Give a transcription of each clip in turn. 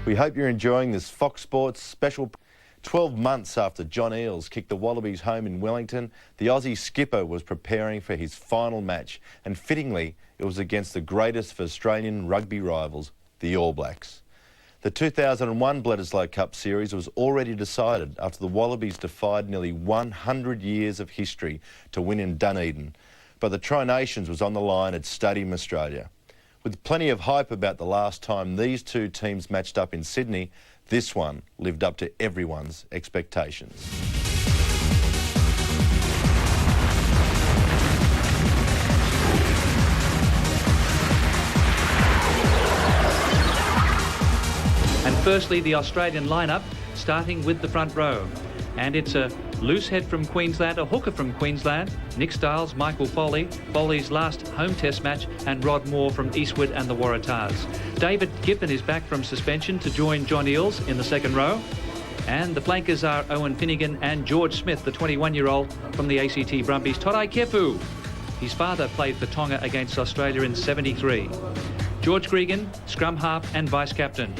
We hope you're enjoying this Fox Sports special. 12 months after John Eales kicked the Wallabies home in Wellington, the Aussie skipper was preparing for his final match, and fittingly, it was against the greatest of Australian rugby rivals, the All Blacks. The 2001 Bledisloe Cup series was already decided after the Wallabies defied nearly 100 years of history to win in Dunedin, but the Tri-Nations was on the line at Stadium Australia. With plenty of hype about the last time these two teams matched up in Sydney, this one lived up to everyone's expectations. And firstly, the Australian lineup, starting with the front row. And it's a loose head from Queensland, a hooker from Queensland, Nick Stiles, Michael Foley, Foley's last home test match, and Rod Moore from Eastwood and the Waratahs. David Giffen is back from suspension to join John Eales in the second row. And the flankers are Owen Finnegan and George Smith, the 21-year-old from the ACT Brumbies. Torai Kefu, his father played for Tonga against Australia in '73. George Gregan, scrum half and vice-captain.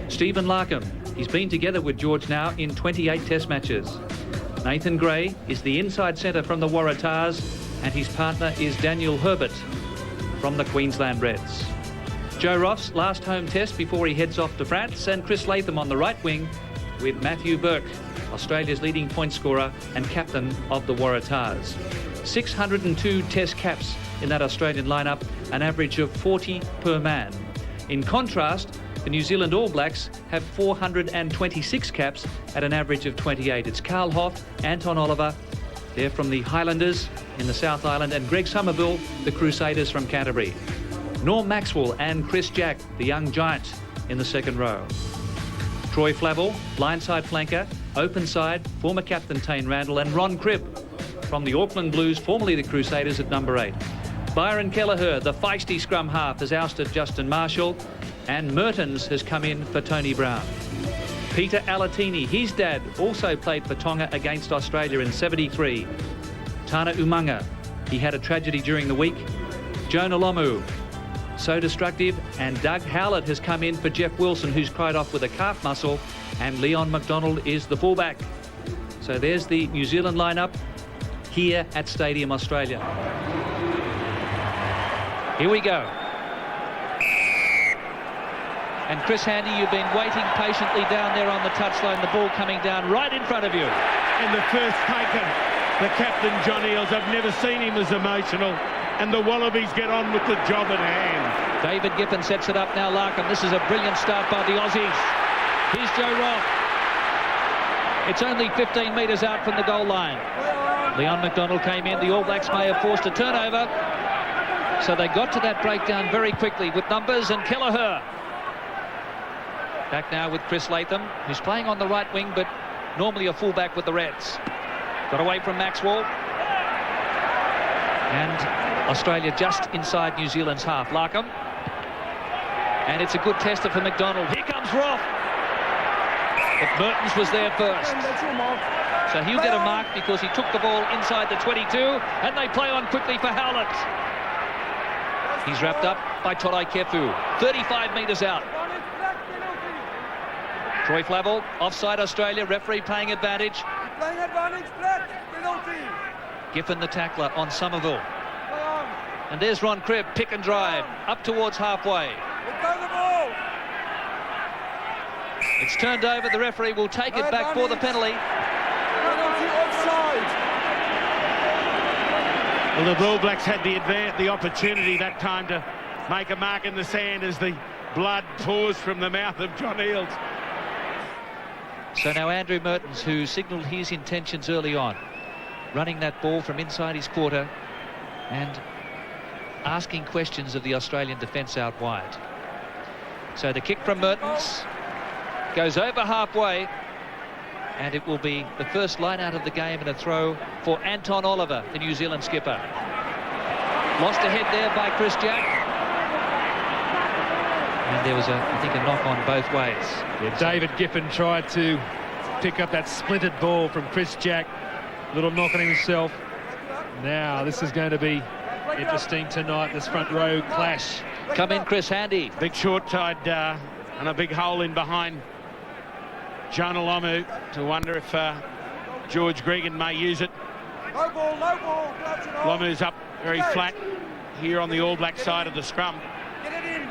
Stephen Larkham, he's been together with George now in 28 test matches. Nathan Gray is the inside centre from the Waratahs, and his partner is Daniel Herbert from the Queensland Reds. Joe Ross, last home test before he heads off to France, and Chris Latham on the right wing with Matthew Burke, Australia's leading point scorer and captain of the Waratahs. 602 test caps in that Australian lineup, an average of 40 per man. In contrast, the New Zealand All Blacks have 426 caps at an average of 28. It's Carl Hoff, Anton Oliver, they're from the Highlanders in the South Island, and Greg Somerville, the Crusaders from Canterbury. Norm Maxwell and Chris Jack, the young giant, in the second row. Troy Flavel, blindside flanker, open side, former captain Tane Randall, and Ron Cribb from the Auckland Blues, formerly the Crusaders, at number 8. Byron Kelleher, the feisty scrum half, has ousted Justin Marshall, and Mertens has come in for Tony Brown. Peter Alatini, his dad, also played for Tonga against Australia in '73. Tana Umanga, he had a tragedy during the week. Jonah Lomu, so destructive, and Doug Howlett has come in for Jeff Wilson, who's cried off with a calf muscle, and Leon McDonald is the fullback. So there's the New Zealand lineup here at Stadium Australia. Here we go. And Chris Handy, you've been waiting patiently down there on the touchline, the ball coming down right in front of you. And the first taken, the captain, John Eales. I've never seen him as emotional. And the Wallabies get on with the job at hand. David Giffen sets it up now, Larkham. This is a brilliant start by the Aussies. Here's Joe Roth. It's only 15 metres out from the goal line. Leon McDonald came in. The All Blacks may have forced a turnover. So they got to that breakdown very quickly with numbers and Kelleher. Back now with Chris Latham, who's playing on the right wing, but normally a fullback with the Reds. Got away from Maxwell. And Australia just inside New Zealand's half. Larkham. And it's a good tester for McDonald. Here comes Roth. But Mertens was there first. So he'll get a mark because he took the ball inside the 22, and they play on quickly for Howlett. He's wrapped up by Torai Kefu. 35 metres out. Troy Flavel, offside Australia, referee playing advantage. Giffen the tackler on Somerville. And there's Ron Cribb, pick and drive, up towards halfway. It's turned over, the referee will take it back for the penalty. Well, the All Blacks had the opportunity that time to make a mark in the sand as the blood pours from the mouth of John Eales. So now Andrew Mertens, who signalled his intentions early on, running that ball from inside his quarter and asking questions of the Australian defence out wide. So the kick from Mertens goes over halfway, and it will be the first line out of the game and a throw for Anton Oliver, the New Zealand skipper. Lost ahead there by Chris Jack. And there was, I think, a knock on both ways. Yeah, David Giffen tried to pick up that splintered ball from Chris Jack. Little knock on himself. Now, this is going to be interesting tonight, this front row clash. Come in, Chris Handy. Big short-tide And a big hole in behind Jonah Lomu to wonder if George Gregan may use it. No ball, no ball. Lomu's up very flat here on the All Black side of the scrum. Get it in.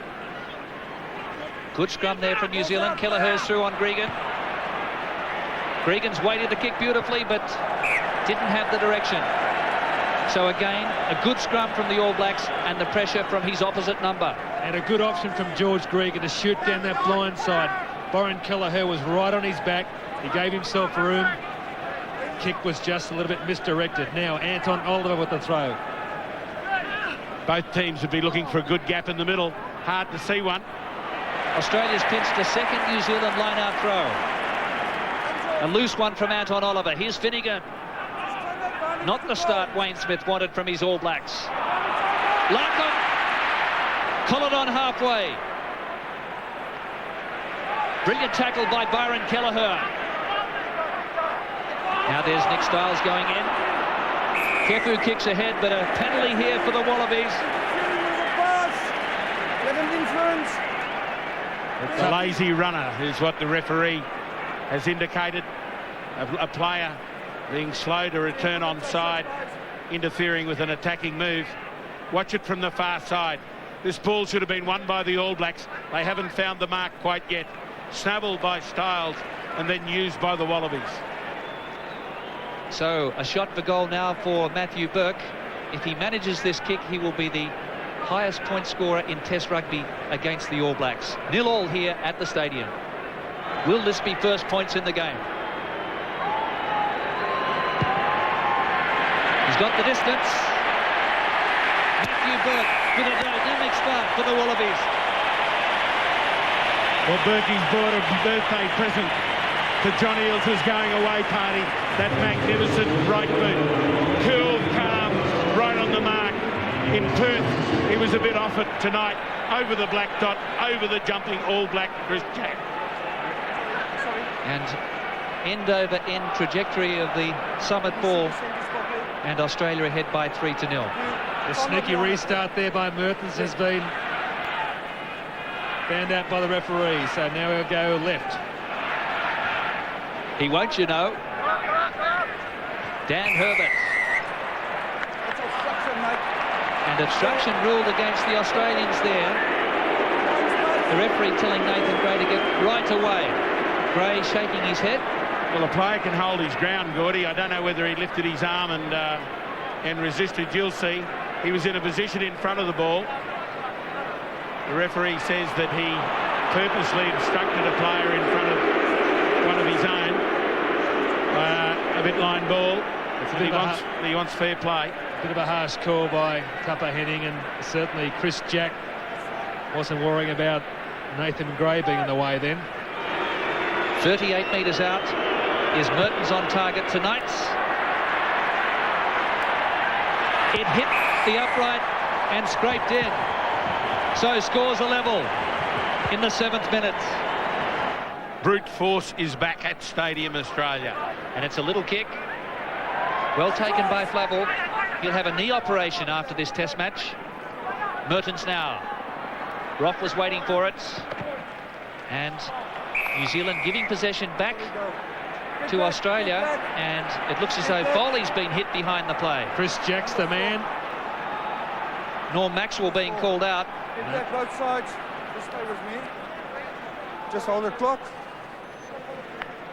Good scrum there from New Zealand. Kelleher's through on Gregan. Gregan's waited to kick beautifully, but didn't have the direction. So again, a good scrum from the All Blacks and the pressure from his opposite number. And a good option from George Gregan to shoot down that blind side. Byron Kelleher was right on his back. He gave himself room. Kick was just a little bit misdirected. Now Anton Oliver with the throw. Both teams would be looking for a good gap in the middle. Hard to see one. Australia's pinched a second New Zealand line-out throw. A loose one from Anton Oliver. Here's Finnegan. Not the start Wayne Smith wanted from his All Blacks. Larkham. Collidon halfway. Brilliant tackle by Byron Kelleher. Now there's Nick Stiles going in. Kefu kicks ahead, but a penalty here for the Wallabies. Let him influence. A lazy runner is what the referee has indicated. A player being slow to return on side, interfering with an attacking move. Watch it from the far side. This ball should have been won by the All Blacks. They haven't found the mark quite yet. Snaffled by Stiles and then used by the Wallabies. So a shot for goal now for Matthew Burke. If he manages this kick, he will be the highest point scorer in Test rugby against the All Blacks. 0-0 here at the stadium. Will this be first points in the game? He's got the distance. Matthew Burke with a dynamic start for the Wallabies. Well, Berkey's brought a birthday present to John Eales' going away party. That magnificent right boot. Cool, calm, right on the mark. In Perth, he was a bit off it tonight. Over the black dot, over the jumping All Black Chris Jack. And end over end trajectory of the Summit ball. And Australia ahead by 3-0. The sneaky restart there by Mertens has been banned out by the referee, so now he'll go left. He won't, you know. Dan Herbert. And obstruction ruled against the Australians there. The referee telling Nathan Gray to get right away. Gray shaking his head. Well, a player can hold his ground, Gordy. I don't know whether he lifted his arm and resisted. You'll see. He was in a position in front of the ball. The referee says that he purposely obstructed a player in front of one of his own. A bit line ball. He wants fair play. A bit of a harsh call by Tupper Henning, and certainly Chris Jack wasn't worrying about Nathan Gray being in the way then. 38 metres out is Mertens on target tonight. It hit the upright and scraped in. So scores a level in the 7th minute. Brute force is back at Stadium Australia. And it's a little kick. Well taken by Flavel. He'll have a knee operation after this test match. Mertens now. Roth was waiting for it. And New Zealand giving possession back to Australia. And it looks as though Foley's been hit behind the play. Chris Jack's the man. Norm Maxwell being called out. Get back both sides. Just stay with me. Just hold the clock.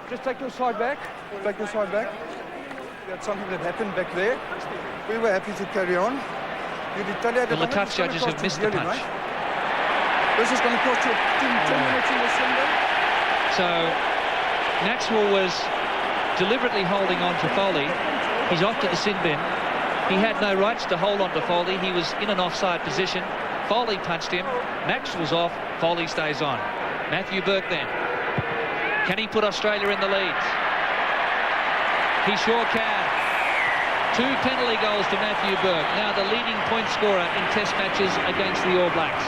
Just take your side back. Take your side back. That's something that happened back there. We were happy to carry on. You retaliated. Well, the touch judges have missed the punch. This is going to cost you 10 minutes in the Sunday. So Maxwell was deliberately holding on to Foley. He's off to the sin bin. He had no rights to hold on to Foley. He was in an offside position. Foley punched him. Maxwell's off. Foley stays on. Matthew Burke then. Can he put Australia in the lead? He sure can. 2 penalty goals to Matthew Burke. Now the leading point scorer in test matches against the All Blacks.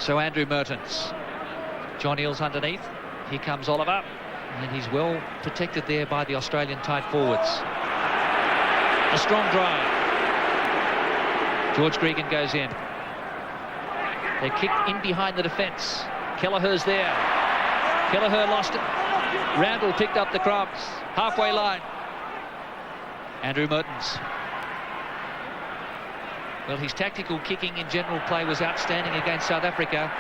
So Andrew Mertens. John Eales underneath. Here comes Oliver. And he's well protected there by the Australian tight forwards. A strong drive. George Gregan goes in. They kicked in behind the defence. Kelleher's there. Kelleher lost it. Randall picked up the crumbs. Halfway line. Andrew Mertens. Well, his tactical kicking in general play was outstanding against South Africa.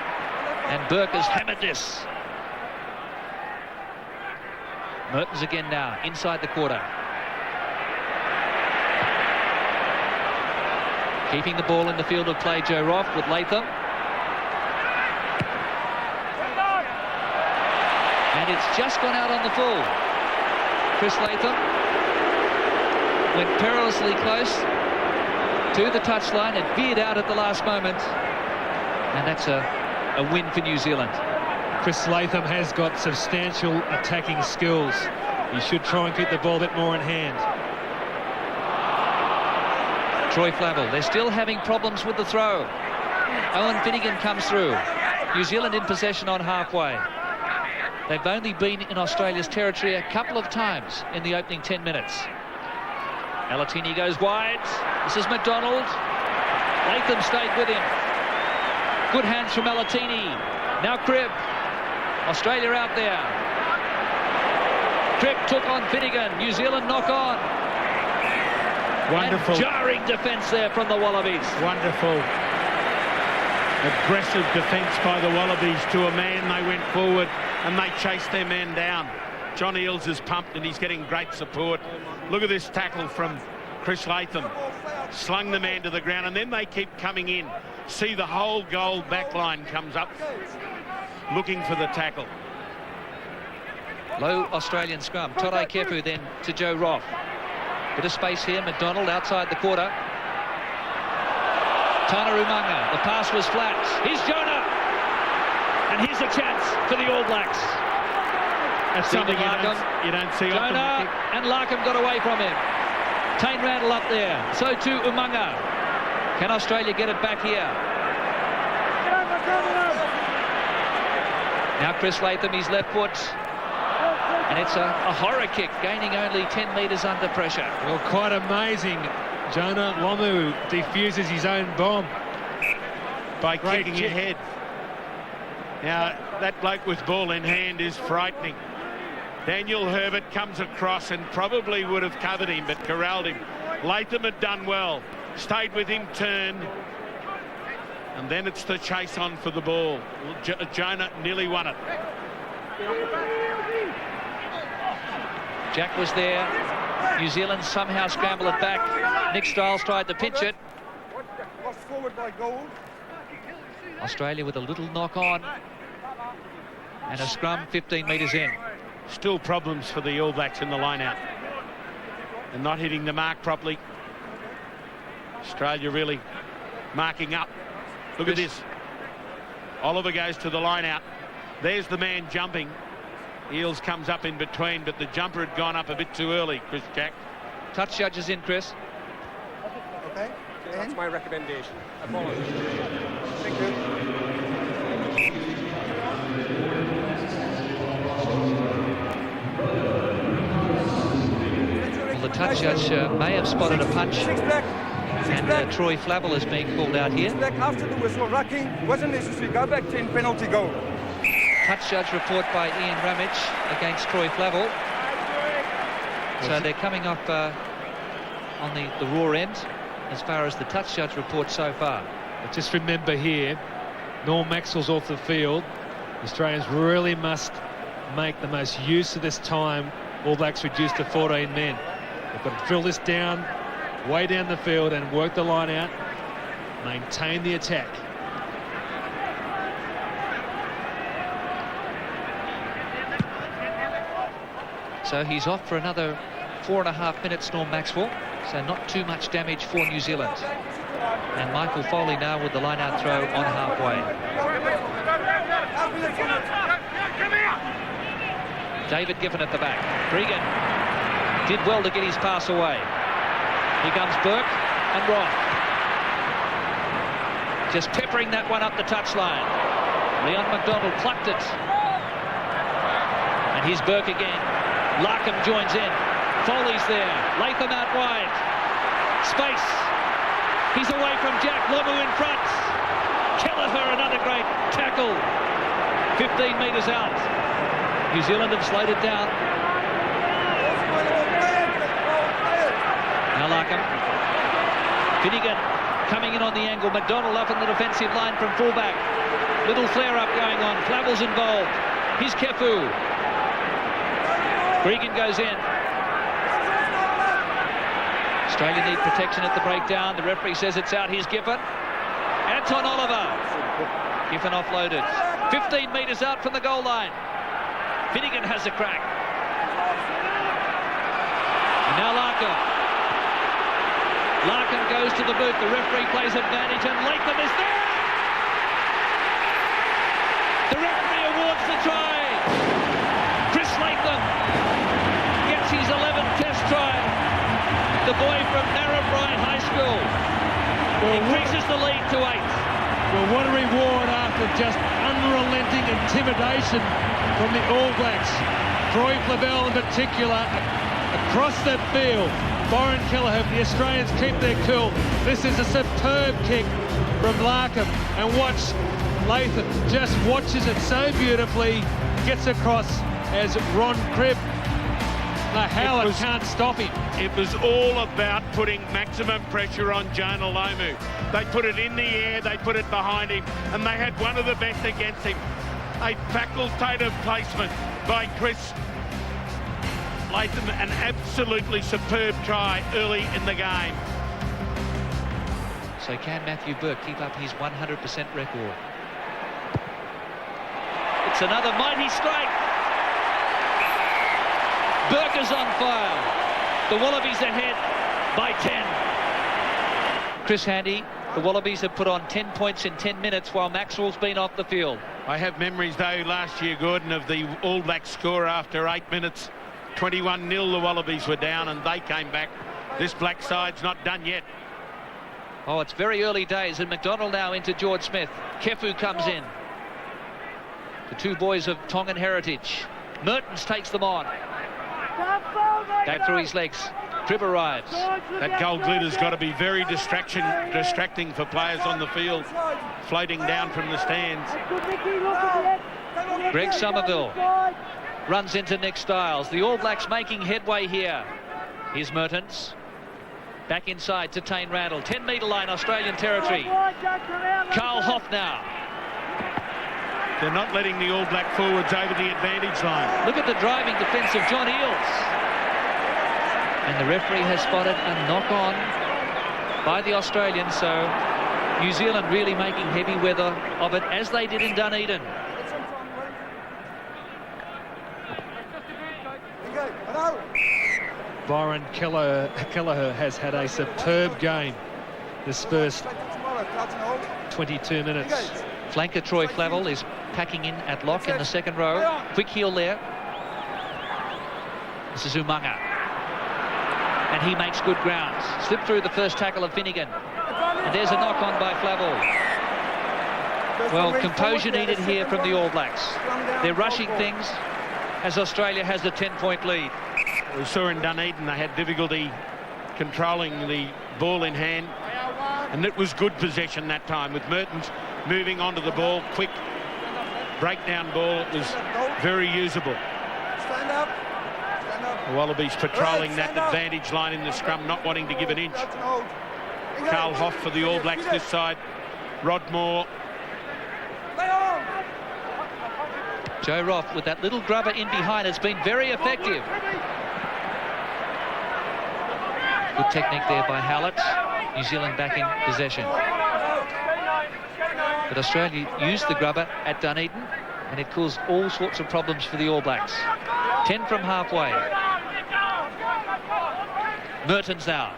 And Burke has hammered this. Mertens again now, inside the quarter. Keeping the ball in the field of play, Joe Roth with Latham. And it's just gone out on the full. Chris Latham went perilously close to the touchline. It veered out at the last moment. And that's a win for New Zealand. Chris Latham has got substantial attacking skills. He should try and keep the ball a bit more in hand. Troy Flavel, they're still having problems with the throw. Owen Finnegan comes through. New Zealand in possession on halfway. They've only been in Australia's territory a couple of times in the opening 10 minutes. Alatini goes wide. This is McDonald. Latham stayed with him. Good hands from Alatini. Now Cribb. Australia out there. Cribb took on Finnegan. New Zealand knock on. Wonderful. And jarring defence there from the Wallabies. Wonderful. Aggressive defence by the Wallabies to a man. They went forward and they chased their man down. John Eales is pumped and he's getting great support. Look at this tackle from Chris Latham. Slung the man to the ground and then they keep coming in. See, the whole goal back line comes up looking for the tackle. Low Australian scrum. Torai Kepu then to Joe Roth. Bit of space here. McDonald outside the quarter. Tana Umanga. The pass was flat. Here's Jonah. And here's a chance for the All Blacks. That's something you don't see often. Jonah and Larkham got away from him. Tane Randall up there. So too Umanga. Can Australia get it back here? Now Chris Latham, his left foot. And it's a horror kick, gaining only 10 metres under pressure. Well, quite amazing. Jonah Lomu defuses his own bomb. By kicking ahead. Now, that bloke with ball in hand is frightening. Daniel Herbert comes across and probably would have covered him, but corralled him. Latham had done well. Stayed with him, turned. And then it's the chase on for the ball. Jonah nearly won it. Jack was there. New Zealand somehow scramble it back. Nick Stiles tried to pinch it. Australia with a little knock on. And a scrum 15 metres in. Still problems for the All Blacks in the line-out. And not hitting the mark properly. Australia really marking up. Look at this. Oliver goes to the line-out. There's the man jumping. Eales comes up in between, but the jumper had gone up a bit too early, Chris Jack. Touch judges in, Chris. Okay. That's my recommendation. Apologies. Thank you. Well, the touch judge may have spotted a punch. And Troy Flavel is being called out here. Back after the whistle, rucking wasn't necessary. Go back 10, penalty goal. Touch judge report by Ian Ramage against Troy Flavel. So they're coming up on the raw end as far as the touch judge report so far. But just remember here, Norm Maxwell's off the field. The Australians really must make the most use of this time. All Blacks reduced to 14 men. They've got to drill this down, way down the field and work the line out. Maintain the attack. So he's off for another 4.5 minutes, Norm Maxwell. So not too much damage for New Zealand. And Michael Foley now with the line-out throw on halfway. David Giffen at the back. Cregan did well to get his pass away. Here comes Burke and Roth. Just peppering that one up the touchline. Leon McDonald plucked it. And here's Burke again. Larkham joins in. Foley's there. Latham out wide. Space. He's away from Jack. Lomu in front. Kelleher, another great tackle. 15 metres out. New Zealand have slowed it down. Now Larkham. Finnegan coming in on the angle. McDonald up in the defensive line from fullback. Little flare-up going on. Flavel's involved. Here's Kefu. Gregan goes in. Australia need protection at the breakdown. The referee says it's out. Here's Giffen. Anton Oliver. Giffen offloaded. 15 metres out from the goal line. Finnegan has a crack. And now Larkham. Larkham goes to the boot. The referee plays advantage and Latham is there. The referee awards the try. Chris Latham gets his 11th test try. The boy from Narrabri High School increases the lead to 8. Well, what a reward after just unrelenting intimidation from the All Blacks. Troy Flavell in particular, across that field. Byron Kelleher, the Australians keep their cool. This is a superb kick from Larkham. And watch, Latham just watches it so beautifully, gets across as Ron Cribb. Now Howard can't stop him. It was all about putting maximum pressure on Jonah Lomu. They put it in the air, they put it behind him, and they had one of the best against him. A facultative placement by Chris Latham, an absolutely superb try early in the game. So can Matthew Burke keep up his 100% record? It's another mighty strike. Burke is on fire. The Wallabies ahead by 10. Chris Handy, the Wallabies have put on 10 points in 10 minutes while Maxwell's been off the field. I have memories, though, last year, Gordon, of the All Blacks score after 8 minutes. 21-0 the Wallabies were down and they came back. This black side's not done yet. Oh, it's very early days, and McDonald now into George Smith. Kefu comes in. The two boys of Tongan heritage. Mertens takes them on. Back through his legs. Cribb arrives. That gold glitter's got to be very distracting for players on the field, floating down from the stands. Greg Somerville runs into Nick Stiles. The All Blacks making headway here. Here's Mertens. Back inside to Tane Randall. 10-metre line, Australian territory. Carl Hoff now. They're not letting the All Black forwards over the advantage line. Look at the driving defence of John Eales. And the referee has spotted a knock-on by the Australians, so New Zealand really making heavy weather of it, as they did in Dunedin. Byron Kelleher has had a superb game this first 22 minutes. Flanker Troy Flavel is packing in at lock in the second row. Quick heel there. This is Umaga. And he makes good ground. Slipped through the first tackle of Finnegan. And there's a knock-on by Flavel. Well, composure needed here from the All Blacks. They're rushing things as Australia has the 10-point lead. We saw in Dunedin they had difficulty controlling the ball in hand. And it was good possession that time with Mertens moving onto the ball. Quick breakdown ball. It was very usable. Stand up. The Wallabies patrolling that advantage line in the scrum, not wanting to give an inch. Carl Hoff for the All Blacks this side. Rod Moore. Joe Roth with that little grubber in behind has been very effective. Good technique there by Howlett. New Zealand back in possession. But Australia used the grubber at Dunedin and it caused all sorts of problems for the All Blacks. 10 from halfway. Mertens now.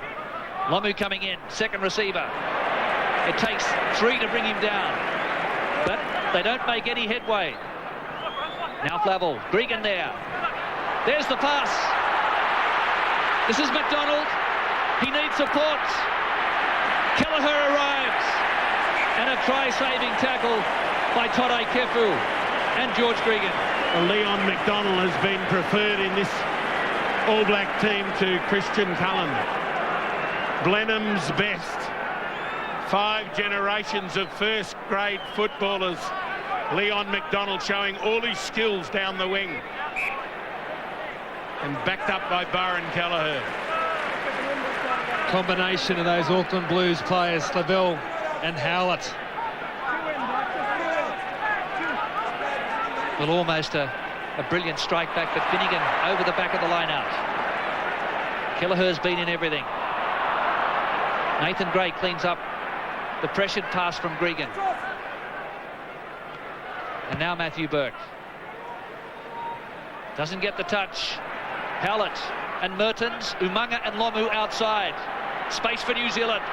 Lomu coming in, second receiver. It takes 3 to bring him down, but they don't make any headway. Now Flavel, Gregan there. There's the pass. This is McDonald. He needs support. Kelleher arrives. And a try-saving tackle by Todai Kefu and George Gregan. Well, Leon McDonald has been preferred in this All Black team to Christian Cullen. Blenheim's best 5 generations of first-grade footballers. Leon McDonald showing all his skills down the wing. And backed up by Byron Kelleher. Combination of those Auckland Blues players, Slavell and Howlett. Well, almost a brilliant strike back, but Finnegan over the back of the line out. Kelleher's been in everything. Nathan Gray cleans up the pressured pass from Gregan. And now Matthew Burke. Doesn't get the touch. Howlett and Mertens, Umaga and Lomu outside. Space for New Zealand.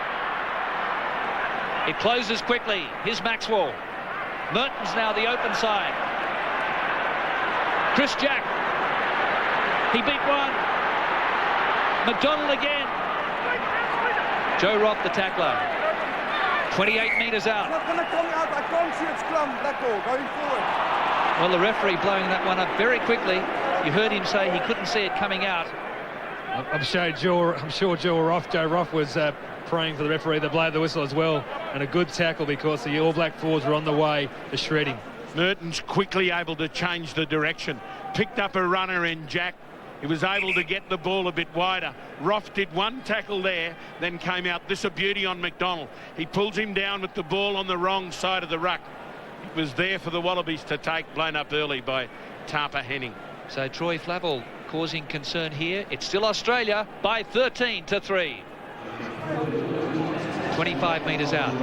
It closes quickly. Here's Maxwell. Mertens now the open side. Chris Jack. He beat one. McDonald again. Joe Roth, the tackler. 28 metres out. It's not going to come out. I can't see it's black ball going forward. Well, the referee blowing that one up very quickly. You heard him say he couldn't see it coming out. I'm sure Joe Roth was praying for the referee to blow the whistle as well. And a good tackle because the All Black forwards were on the way to shredding. Mertens quickly able to change the direction. Picked up a runner in Jack. He was able to get the ball a bit wider. Roth did one tackle there, then came out. This a beauty on McDonald. He pulls him down with the ball on the wrong side of the ruck. It was there for the Wallabies to take, blown up early by Tapa Henning. So Troy Flavel causing concern here. It's still Australia by 13-3. 25 metres out.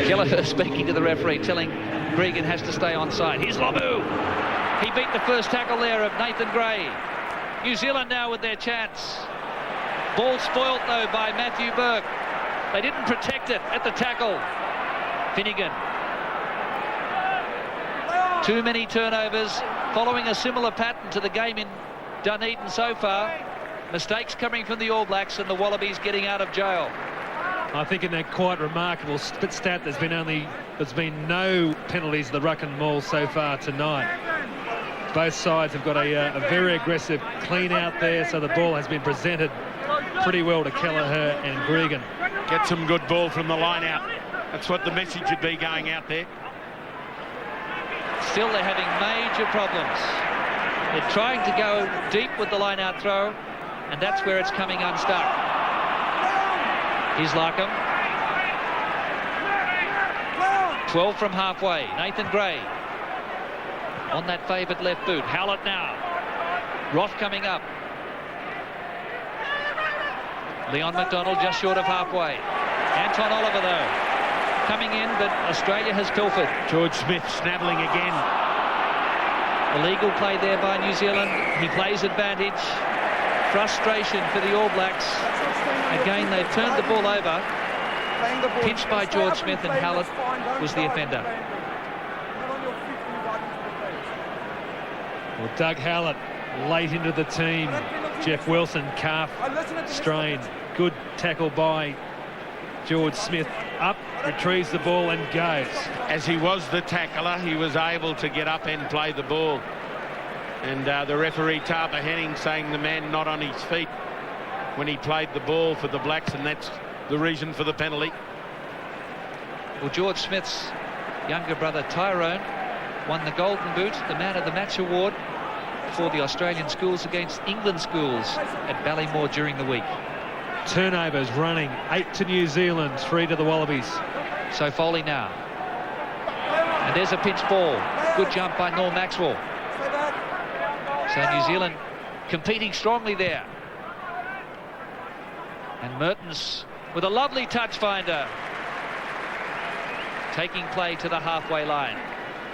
Kelleher speaking to the referee, telling Gregan has to stay on side. Here's Lomu. He beat the first tackle there of Nathan Gray. New Zealand now with their chance. Ball spoilt though by Matthew Burke. They didn't protect it at the tackle. Finnegan. Too many turnovers, following a similar pattern to the game in Dunedin so far. Mistakes coming from the All Blacks and the Wallabies getting out of jail. I think in that quite remarkable stat, there's been no penalties at the ruck and maul so far tonight. Both sides have got a very aggressive clean out there, so the ball has been presented pretty well to Kelleher and Gregan. Get some good ball from the line out. That's what the message should be going out there. Still they're having major problems. They're trying to go deep with the line out throw, and that's where it's coming unstuck. Here's Larkham. 12 from halfway. Nathan Gray on that favoured left boot. Howlett now. Roth coming up. Leon McDonald just short of halfway. Anton Oliver though coming in, but Australia has pilfered. George Smith snabbling again. Illegal play there by New Zealand. He plays advantage. Frustration for the All Blacks. Again, they've turned the ball over. Pinched by George Smith, and Howlett was the offender. Well, Doug Howlett late into the team. Jeff Wilson, calf strain. Good tackle by George Smith. Up, retrieves the ball and goes. As he was the tackler, he was able to get up and play the ball. And the referee, Tapa Henning, saying the man not on his feet when he played the ball for the Blacks, and that's the reason for the penalty. Well, George Smith's younger brother Tyrone won the Golden Boot, the Man of the Match award, for the Australian schools against England schools at Ballymore during the week. Turnovers running, 8 to New Zealand, 3 to the Wallabies. So Foley now. And there's a pinch ball. Good jump by Norm Maxwell. So New Zealand competing strongly there. And Mertens with a lovely touch finder. Taking play to the halfway line.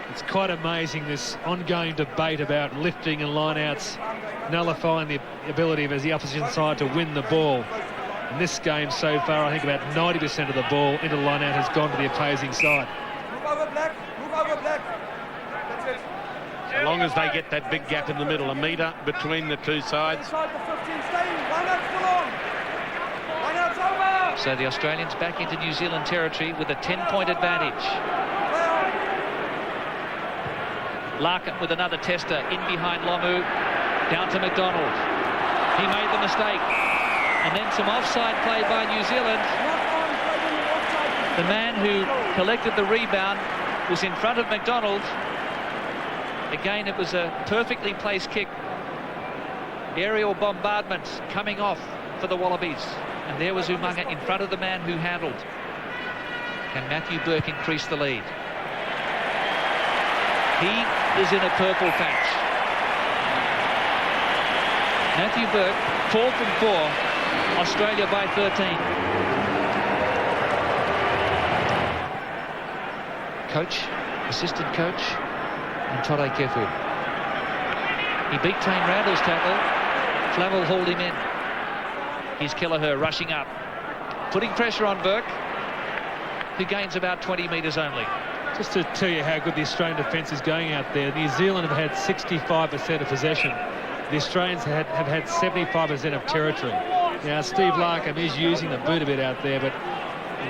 It's quite amazing, this ongoing debate about lifting and lineouts nullifying the ability of the opposition side to win the ball. In this game so far, I think about 90% of the ball into the lineout has gone to the opposing side. Move over, Black. Move over, Black. That's it. So long as they get that big gap in the middle, a metre between the two sides. Inside the 15, stay in. Line out full on. Line out's over. So the Australians back into New Zealand territory with a 10-point advantage. Larkin with another tester in behind Lomu. Down to McDonald. He made the mistake. And then some offside play by New Zealand. The man who collected the rebound was in front of McDonald. Again, it was a perfectly placed kick. Aerial bombardment coming off for the Wallabies. And there was Umaga in front of the man who handled. Can Matthew Burke increase the lead? He is in a purple patch. Matthew Burke, 4 from 4, Australia by 13. Coach, assistant coach, and Tore Kefu. He beat Tane Randall's tackle. Flavel hauled him in. Here's Kelleher rushing up, putting pressure on Burke, who gains about 20 metres only. Just to tell you how good the Australian defence is going out there, New Zealand have had 65% of possession. The Australians have had 75% of territory. Now, Steve Larkham is using the boot a bit out there, but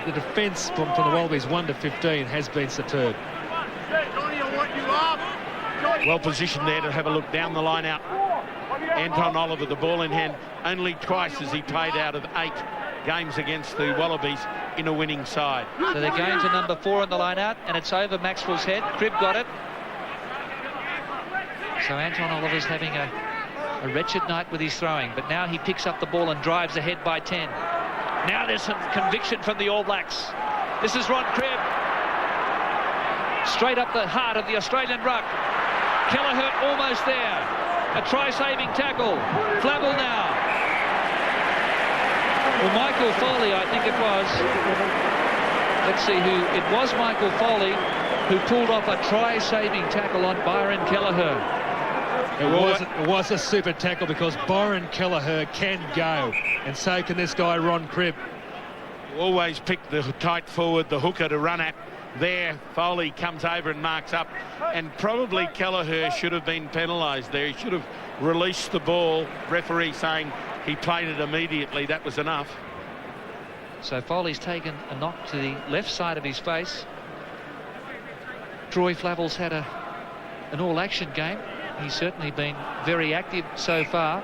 the defence from the Wallabies 1 to 15 has been superb. Well positioned there to have a look down the line out. Anton Oliver, the ball in hand, only twice has he played out of 8 games against the Wallabies in a winning side. So they're going to number 4 on the line out, and it's over Maxwell's head. Cribb got it. So Anton Oliver's having a wretched night with his throwing, but now he picks up the ball and drives ahead by 10. Now there's some conviction from the All Blacks. This is Ron Cribb. Straight up the heart of the Australian ruck. Kelleher almost there. A try-saving tackle. Flavel now. Well, Michael Foley, I think it was. Let's see who. It was Michael Foley who pulled off a try-saving tackle on Byron Kelleher. It was a super tackle because Byron Kelleher can go, and so can this guy Ron Cribb. Always pick the tight forward, the hooker to run at. There, Foley comes over and marks up, and probably Kelleher should have been penalised there. He should have released the ball. Referee saying he played it immediately. That was enough. So Foley's taken a knock to the left side of his face. Troy Flavel's had an all-action game. He's certainly been very active so far,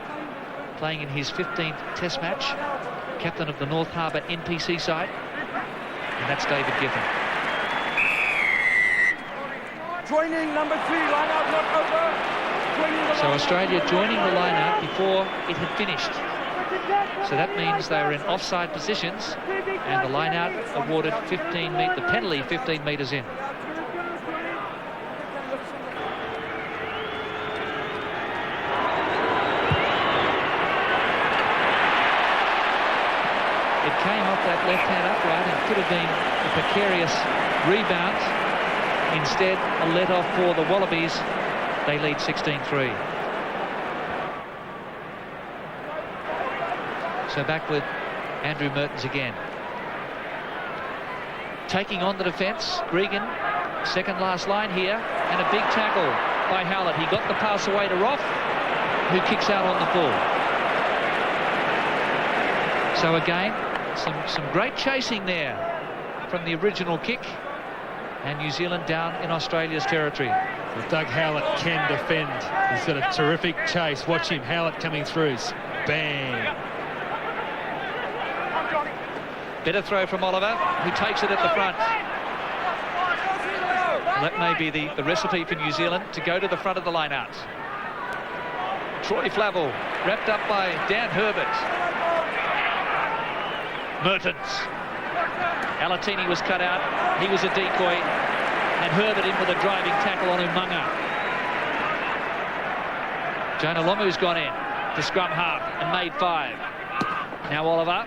playing in his 15th Test match. Captain of the North Harbour NPC side. And that's David Giffen. Joining number 3, line out, not over. So Australia joining the line out before it had finished. So that means they were in offside positions, and the line out awarded 15 metres, the penalty 15 metres in. It came off that left-hand upright and could have been a precarious rebound. Instead, a let-off for the Wallabies. They lead 16-3. So back with Andrew Mertens again. Taking on the defence, Gregan, second last line here, and a big tackle by Howlett. He got the pass away to Roth, who kicks out on the ball. So again, some great chasing there from the original kick, and New Zealand down in Australia's territory. Well, Doug Howlett can defend. He's got a terrific chase. Watch him, Howlett coming through. Bang. Better throw from Oliver, who takes it at the front. Well, that may be the recipe for New Zealand to go to the front of the line-out. Troy Flavel, wrapped up by Dan Herbert. Mertens. Alatini was cut out. He was a decoy. And Herbert in with a driving tackle on Umaga. Jonah Lomu's gone in to scrum half and made 5. Now Oliver.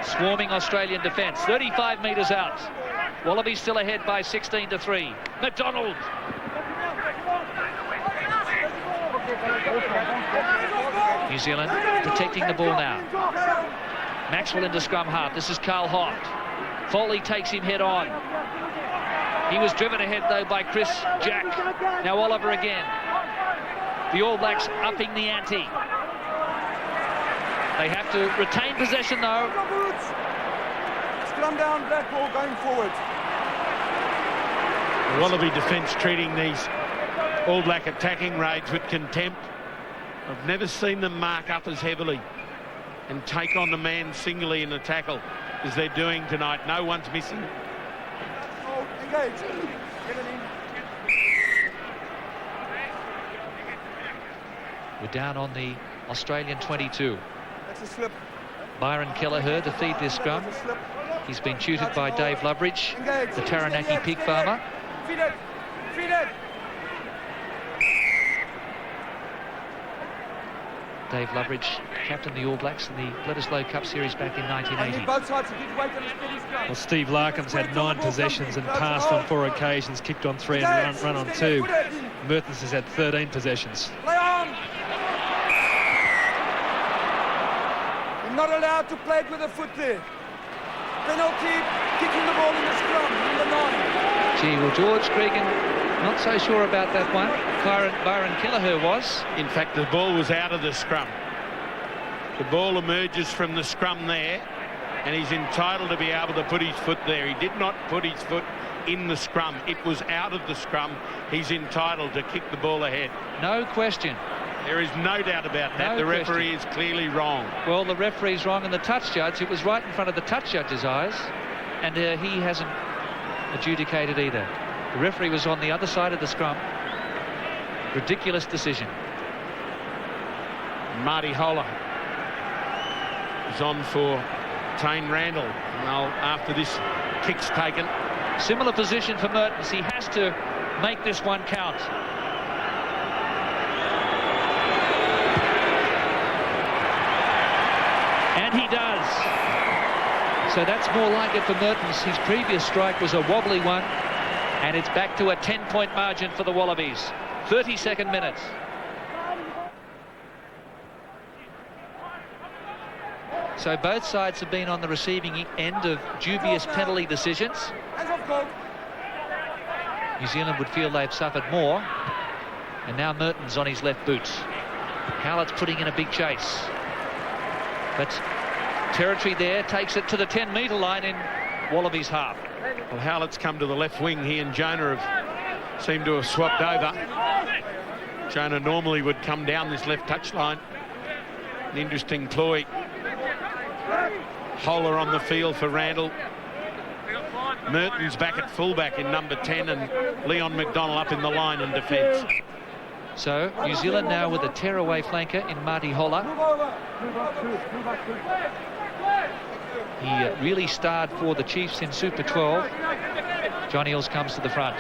Swarming Australian defence. 35 metres out. Wallabies still ahead by 16-3. McDonald. New Zealand protecting the ball now. Maxwell into scrum half. This is Carl Hoft. Foley takes him head on. He was driven ahead though by Chris Jack. Now Oliver again. The All Blacks upping the ante. They have to retain possession though. Scrum down, black ball going forward. The Wallaby defence treating these All Black attacking raids with contempt. I've never seen them mark up as heavily and take on the man singly in a tackle as they're doing tonight. No one's missing. Oh, engage. Get it in. We're down on the Australian 22. That's a slip. Byron Kelleher to feed this scrum. That's a slip. He's been tutored by Dave Loveridge, the Taranaki pig farmer. Feed it. Feed it. Dave Loveridge captained the All Blacks in the Bledisloe Cup Series back in I need 1980. both sides to get weight on the steady scrum. Well, Steve Larkham's had 9 possessions and passed on 4 occasions, kicked on 3 and run on 2. Mertens has had 13 possessions. Play on. You're not allowed to play it with a foot there. Penalty, kicking the ball in the scrum, number 9. Gee, well, George Gregan, not so sure about that one. Byron Kelleher was. In fact, the ball was out of the scrum. The ball emerges from the scrum there, and he's entitled to be able to put his foot there. He did not put his foot in the scrum. It was out of the scrum. He's entitled to kick the ball ahead. No question. There is no doubt about that. The referee is clearly wrong. Well, the referee's wrong, and the touch judge, it was right in front of the touch judge's eyes, and he hasn't adjudicated either. The referee was on the other side of the scrum. Ridiculous decision. Marty Holler is on for Tane Randall. Well, after this kick's taken. Similar position for Mertens. He has to make this one count. And he does. So that's more like it for Mertens. His previous strike was a wobbly one, and it's back to a 10-point margin for the Wallabies. 32nd minute. So both sides have been on the receiving end of dubious penalty decisions. New Zealand would feel they've suffered more. And now Mertens on his left boot. Howlett's putting in a big chase. But territory there, takes it to the 10-metre line in Wallabies half. Well, Howlett's come to the left wing. He and Jonah have seemed to have swapped over. Jonah normally would come down this left touchline. An interesting ploy. Holler on the field for Randall. Mertens back at fullback in number 10, and Leon McDonald up in the line in defence. So New Zealand now with a tearaway flanker in Marty Holler. He really starred for the Chiefs in Super 12. John Eales comes to the front.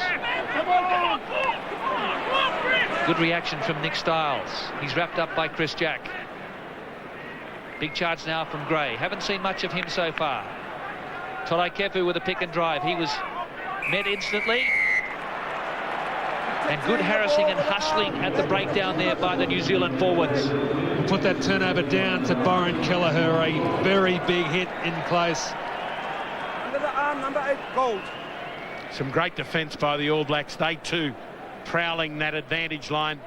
Good reaction from Nick Stiles. He's wrapped up by Chris Jack. Big charge now from Gray. Haven't seen much of him so far. Tolai Kefu with a pick and drive. He was met instantly. And good harassing and hustling at the breakdown there by the New Zealand forwards. Put that turnover down to Byron Kelleher. A very big hit in place. Under the arm, number 8, Gold. Some great defence by the All Blacks. They too prowling that advantage line.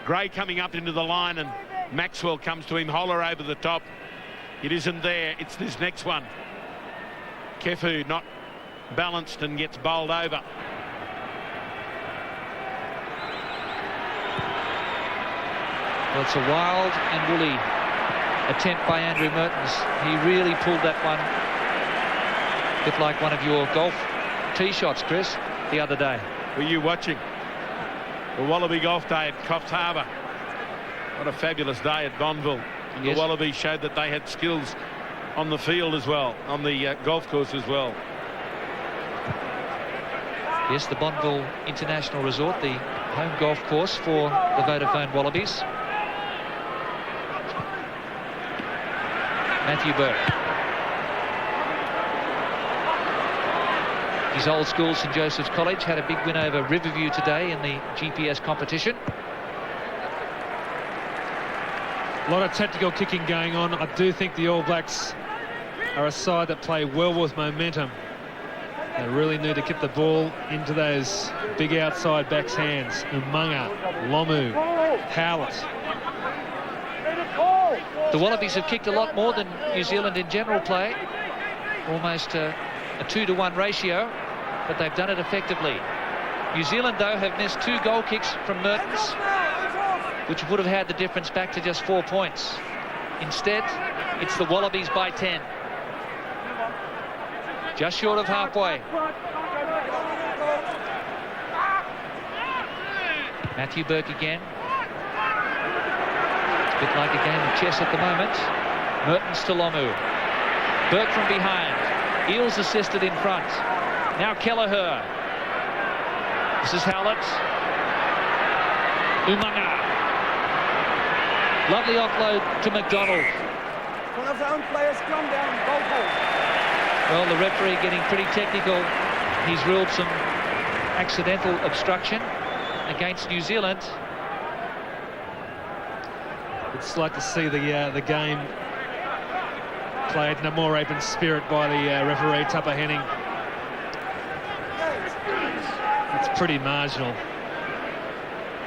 Gray coming up into the line, and Maxwell comes to him. Holler over the top. It isn't there. It's this next one. Kefu not balanced and gets bowled over. Well, it's a wild and woolly attempt by Andrew Mertens. He really pulled that one. A bit like one of your golf tee shots, Chris, the other day. Were you watching the Wallaby Golf Day at Coffs Harbour? What a fabulous day at Bonville. And Yes. the Wallabies showed that they had skills on the field as well, on the golf course as well. Yes, the Bonville International Resort, the home golf course for the Vodafone Wallabies. Matthew Burke. His old school, St Joseph's College, had a big win over Riverview today in the GPS competition. A lot of tactical kicking going on. I do think the All Blacks are a side that play well with momentum. They really need to get the ball into those big outside backs' hands. Umunga, Lomu, Howlett. The Wallabies have kicked a lot more than New Zealand in general play. Almost a 2-to-1 ratio, but they've done it effectively. New Zealand, though, have missed 2 goal kicks from Mertens. which would have had the difference back to just 4 points. Instead, it's the Wallabies by 10. Just short of halfway. Matthew Burke again. It's a bit like a game of chess at the moment. Mertens to Lomu. Burke from behind. Eales assisted in front. Now Kelleher. This is Howlett. Umaga. Lovely offload to McDonald. One of their own players come down, goal ball. Well, the referee getting pretty technical. He's ruled some accidental obstruction against New Zealand. It's like to see the game played in a more open spirit by the referee, Tupper Henning. It's pretty marginal.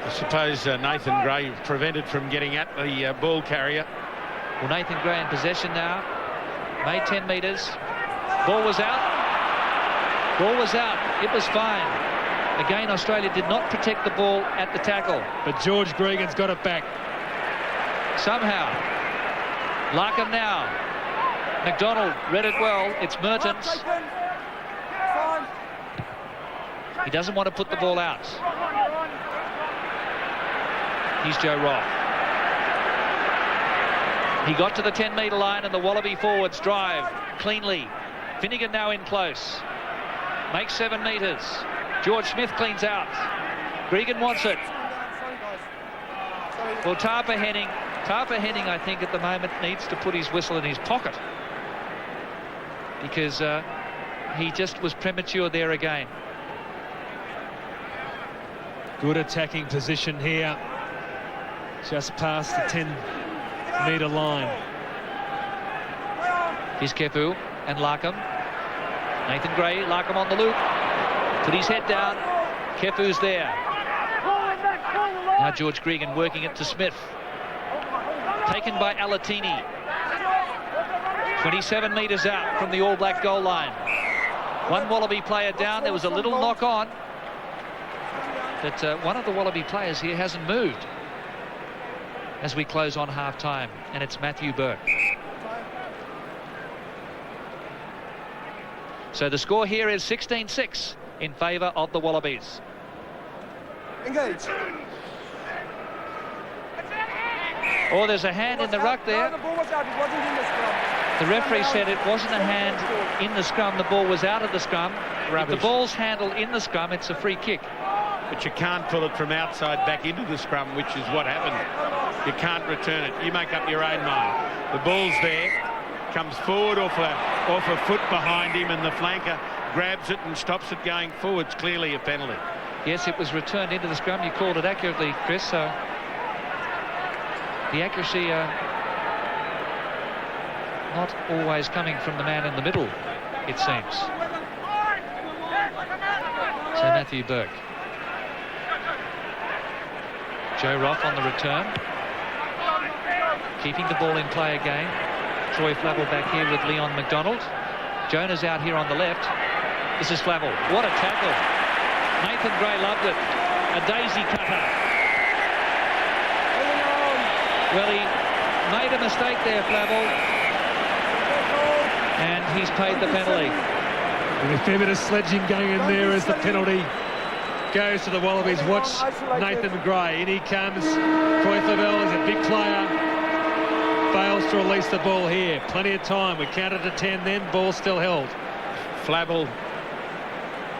I suppose Nathan Gray prevented from getting at the ball carrier. Well, Nathan Gray in possession now. Made 10 metres. Ball was out. Ball was out. It was fine. Again, Australia did not protect the ball at the tackle. But George Gregan's got it back. Somehow. Larkham now. McDonald read it well. It's Mertens. He doesn't want to put the ball out. He's Joe Roth. He got to the 10-metre line and the Wallaby forwards drive cleanly. Finnegan now in close. Makes 7 metres. George Smith cleans out. Gregan wants it. Well, Tupper Henning, I think, at the moment needs to put his whistle in his pocket. Because he just was premature there again. Good attacking position here. Just past the 10-metre line. Here's Kefu and Larkham. Nathan Gray, Larkham on the loop. Put his head down. Kefu's there. Now George Gregan working it to Smith. Taken by Alatini. 27 metres out from the All Black goal line. One Wallaby player down. There was a little knock on. But one of the Wallaby players here hasn't moved as we close on half-time, and it's Matthew Burke. So the score here is 16-6 in favour of the Wallabies. Engage. Oh, there's a hand in the ruck there. No, the ball was out. It wasn't in the scrum. The referee said it wasn't a hand in the scrum. The ball was out of the scrum. If the ball's handled in the scrum, it's a free kick. But you can't pull it from outside back into the scrum, which is what happened. You can't return it. You make up your own mind. The ball's there, comes forward off a foot behind him, and the flanker grabs it and stops it going forwards. Clearly a penalty. Yes, it was returned into the scrum. You called it accurately, Chris. So the accuracy not always coming from the man in the middle, it seems. So Matthew Burke. Joe Roth on the return. Keeping the ball in play again. Troy Flavel back here with Leon McDonald. Jonah's out here on the left. This is Flavel. What a tackle. Nathan Gray loved it. A daisy cutter. Well, he made a mistake there, Flavel. And he's paid the penalty. And a fair bit of sledging going in there as the penalty goes to the Wallabies. Watch Nathan Gray. In he comes. Troy Flavel is a big player. Fails to release the ball here. Plenty of time. We counted to 10 then. Ball still held. Flavel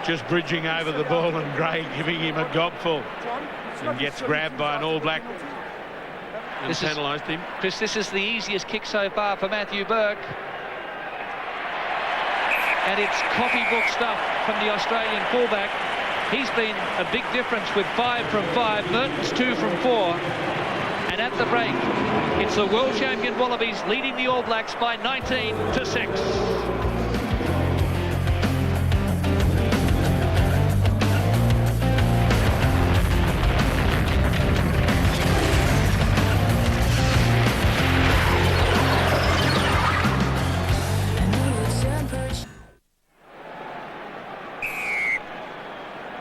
just bridging over the ball and Gray giving him a gobful. And gets grabbed by an All Black. And penalised him. Chris, this is the easiest kick so far for Matthew Burke. And it's copybook stuff from the Australian fullback. He's been a big difference with 5 from 5. Mertens 2 from 4. And at the break, it's the world champion Wallabies leading the All Blacks by 19-6.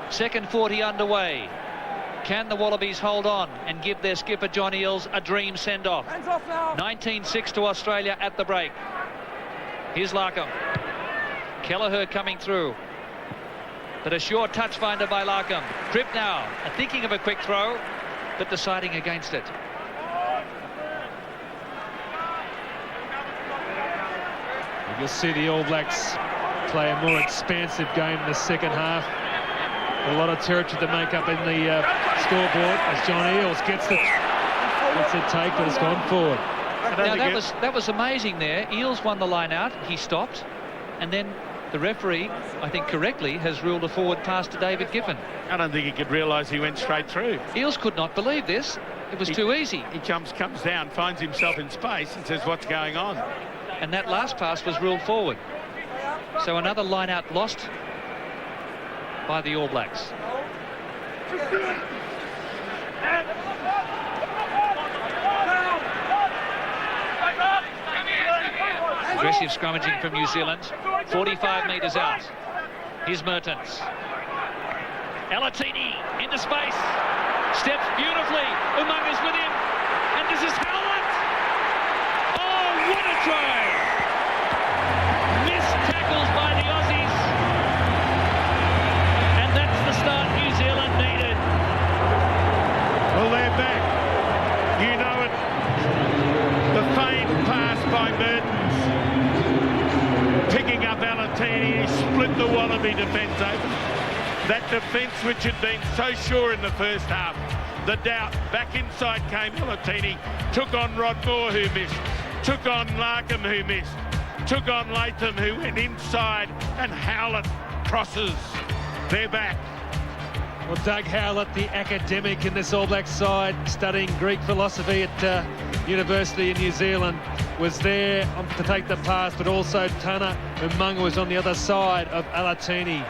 Second 40 underway. Can the Wallabies hold on and give their skipper John Eales a dream send-off? Hands off now. 19-6 to Australia at the break. Here's Larkham. Kelleher coming through. But a sure touch finder by Larkham. Cribb now thinking of a quick throw, but deciding against it. You'll see the All Blacks play a more expansive game in the second half. A lot of territory to make up in the scoreboard as John Eales gets it take, but it's gone forward. Now that was amazing there. Eales won the line out. He stopped, and then the referee, I think correctly, has ruled a forward pass to David Giffen. I don't think he could realise he went straight through. Eales could not believe this. It was too easy. He comes down, finds himself in space and says, what's going on? And that last pass was ruled forward. So another line out lost by the All Blacks. Aggressive scrummaging from New Zealand. 45 metres out. Here's Mertens. Alatini into space. Steps beautifully. Umanga's with him. And this is Howland. Oh, what a try! Missed tackles by the Aussies. And that's the start New Zealand needed. Well, they're back. You know it. The famed pass by Mertens. Picking up Alatini. He split the Wallaby defence open. That defence which had been so sure in the first half. The doubt. Back inside came Alatini. Took on Rod Moore, who missed. Took on Larkham, who missed. Took on Latham, who went inside. And Howlett crosses. They're back. Well, Doug Howlett, the academic in this All Black side, studying Greek philosophy at University in New Zealand, was there to take the pass, but also Tana Umunga was on the other side of Alatini.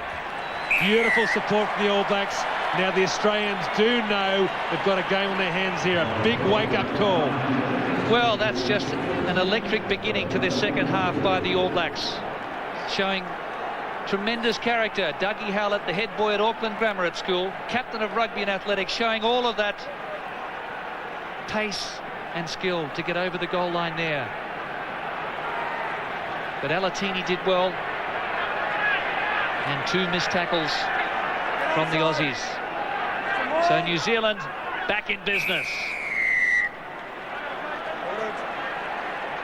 Beautiful support from the All Blacks. Now the Australians do know they've got a game on their hands here. A big wake-up call. Well, that's just an electric beginning to this second half by the All Blacks. Showing tremendous character. Dougie Howlett, the head boy at Auckland Grammar School, captain of rugby and athletics, showing all of that pace and skill to get over the goal line there. But Alatini did well. And two missed tackles from the Aussies. So New Zealand back in business.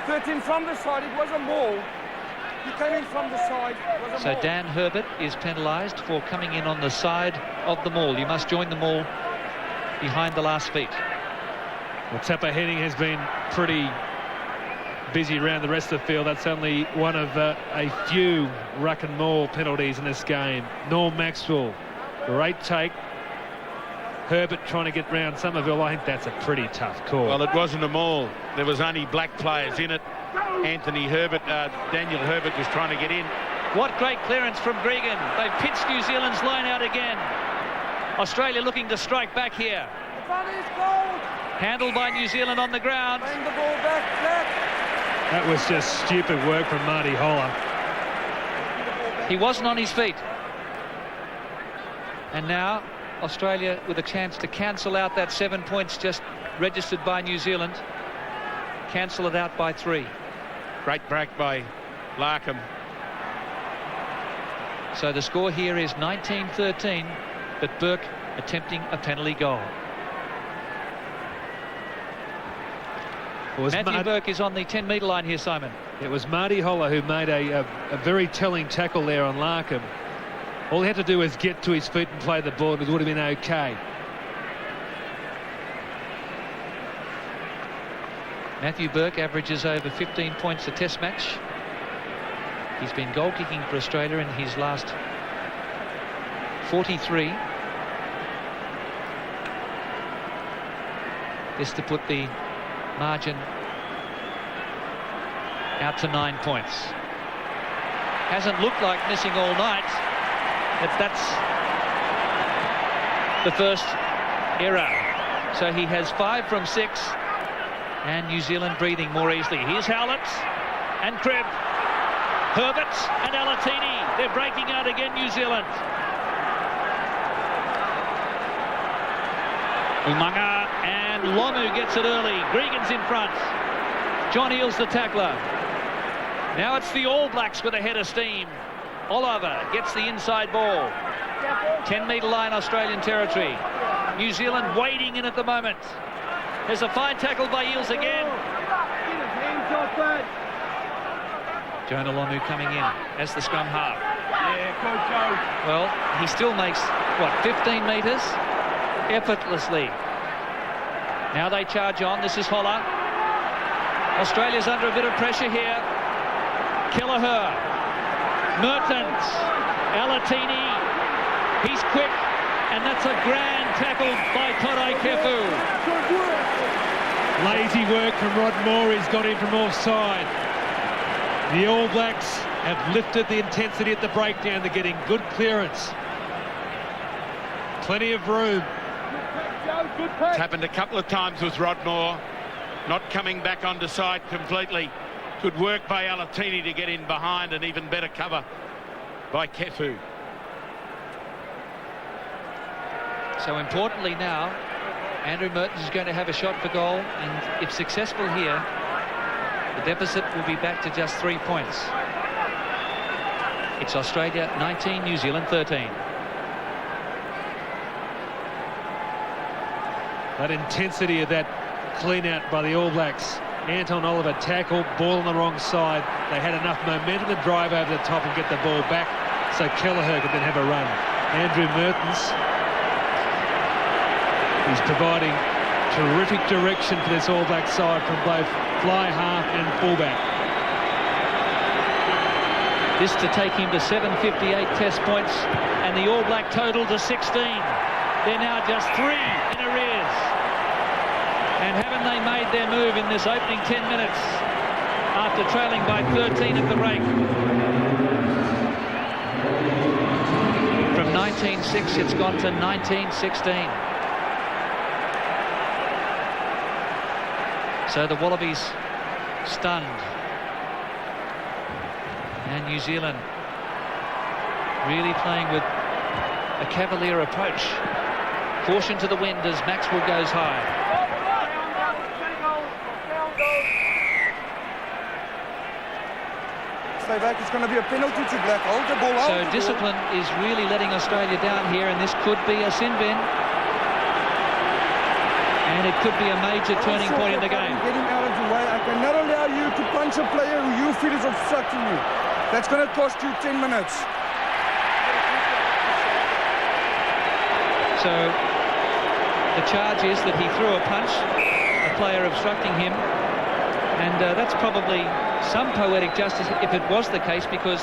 13 from the side, it was a maul. He came in from the side. It was a So maul. Dan Herbert is penalised for coming in on the side of the maul. You must join the maul behind the last feet. Well, Tapper Henning has been pretty busy around the rest of the field. That's only one of a few ruck and maul penalties in this game. Norm Maxwell, great take. Herbert trying to get round Somerville. I think that's a pretty tough call. Well, it wasn't a maul. There was only black players in it. Daniel Herbert was trying to get in. What great clearance from Gregan. They've pitched New Zealand's line out again. Australia looking to strike back here. The fun is gold. Handled by New Zealand on the ground. Playing the ball back. That was just stupid work from Marty Holler. He wasn't on his feet. And now Australia with a chance to cancel out that 7 points just registered by New Zealand. Cancel it out by 3. Great break by Larkham. So the score here is 19-13, but Burke attempting a penalty goal. Matthew Burke is on the 10-metre line here, Simon. It was Marty Holler who made a very telling tackle there on Larkham. All he had to do was get to his feet and play the ball, and it would have been okay. Matthew Burke averages over 15 points a test match. He's been goal kicking for Australia in his last 43. Just to put the margin out to 9 points. Hasn't looked like missing all night, but that's the first error. So he has 5 from 6, and New Zealand breathing more easily. Here's Howlett and Cribb, Herbert and Alatini. They're breaking out again, New Zealand. Umaga, and Lomu gets it early. Gregan's in front. John Eales the tackler. Now it's the All Blacks with a head of steam. Oliver gets the inside ball. 10-metre line, Australian territory. New Zealand wading in at the moment. There's a fine tackle by Eales again. Jonah Lomu coming in as the scrum half. Well, he still makes, what, 15 metres? Effortlessly. Now they charge on. This is Holler. Australia's under a bit of pressure here. Kelleher. Mertens. Alatini. He's quick. And that's a grand tackle by Torai Kefu. Lazy work from Rod Moore. He's got him from offside. The All Blacks have lifted the intensity at the breakdown. They're getting good clearance. Plenty of room. It's happened a couple of times with Rod Moore, not coming back onto side completely. Good work by Alatini to get in behind, and even better cover by Kefu. So importantly now, Andrew Mertens is going to have a shot for goal, and if successful here, the deficit will be back to just 3 points. It's Australia 19, New Zealand 13. That intensity of that clean out by the All Blacks. Anton Oliver tackle, ball on the wrong side. They had enough momentum to drive over the top and get the ball back so Kelleher could then have a run. Andrew Mertens, he's providing terrific direction for this All Black side from both fly half and fullback. This to take him to 758 test points, and the All Black total to 16. They're now just 3 in arrears. And haven't they made their move in this opening 10 minutes after trailing by 13 at the break? From 19-6, it's gone to 19-16. So the Wallabies stunned. And New Zealand really playing with a cavalier approach. Caution to the wind as Maxwell goes high. Stay back, it's going to be a penalty to Black. Hold the ball out. So discipline is really letting Australia down here, and this could be a sin bin. And it could be a major turning point in the game. Get him out of the way. I cannot allow you to punch a player who you feel is obstructing you. That's going to cost you 10 minutes. So the charge is that he threw a punch, a player obstructing him, and that's probably some poetic justice if it was the case, because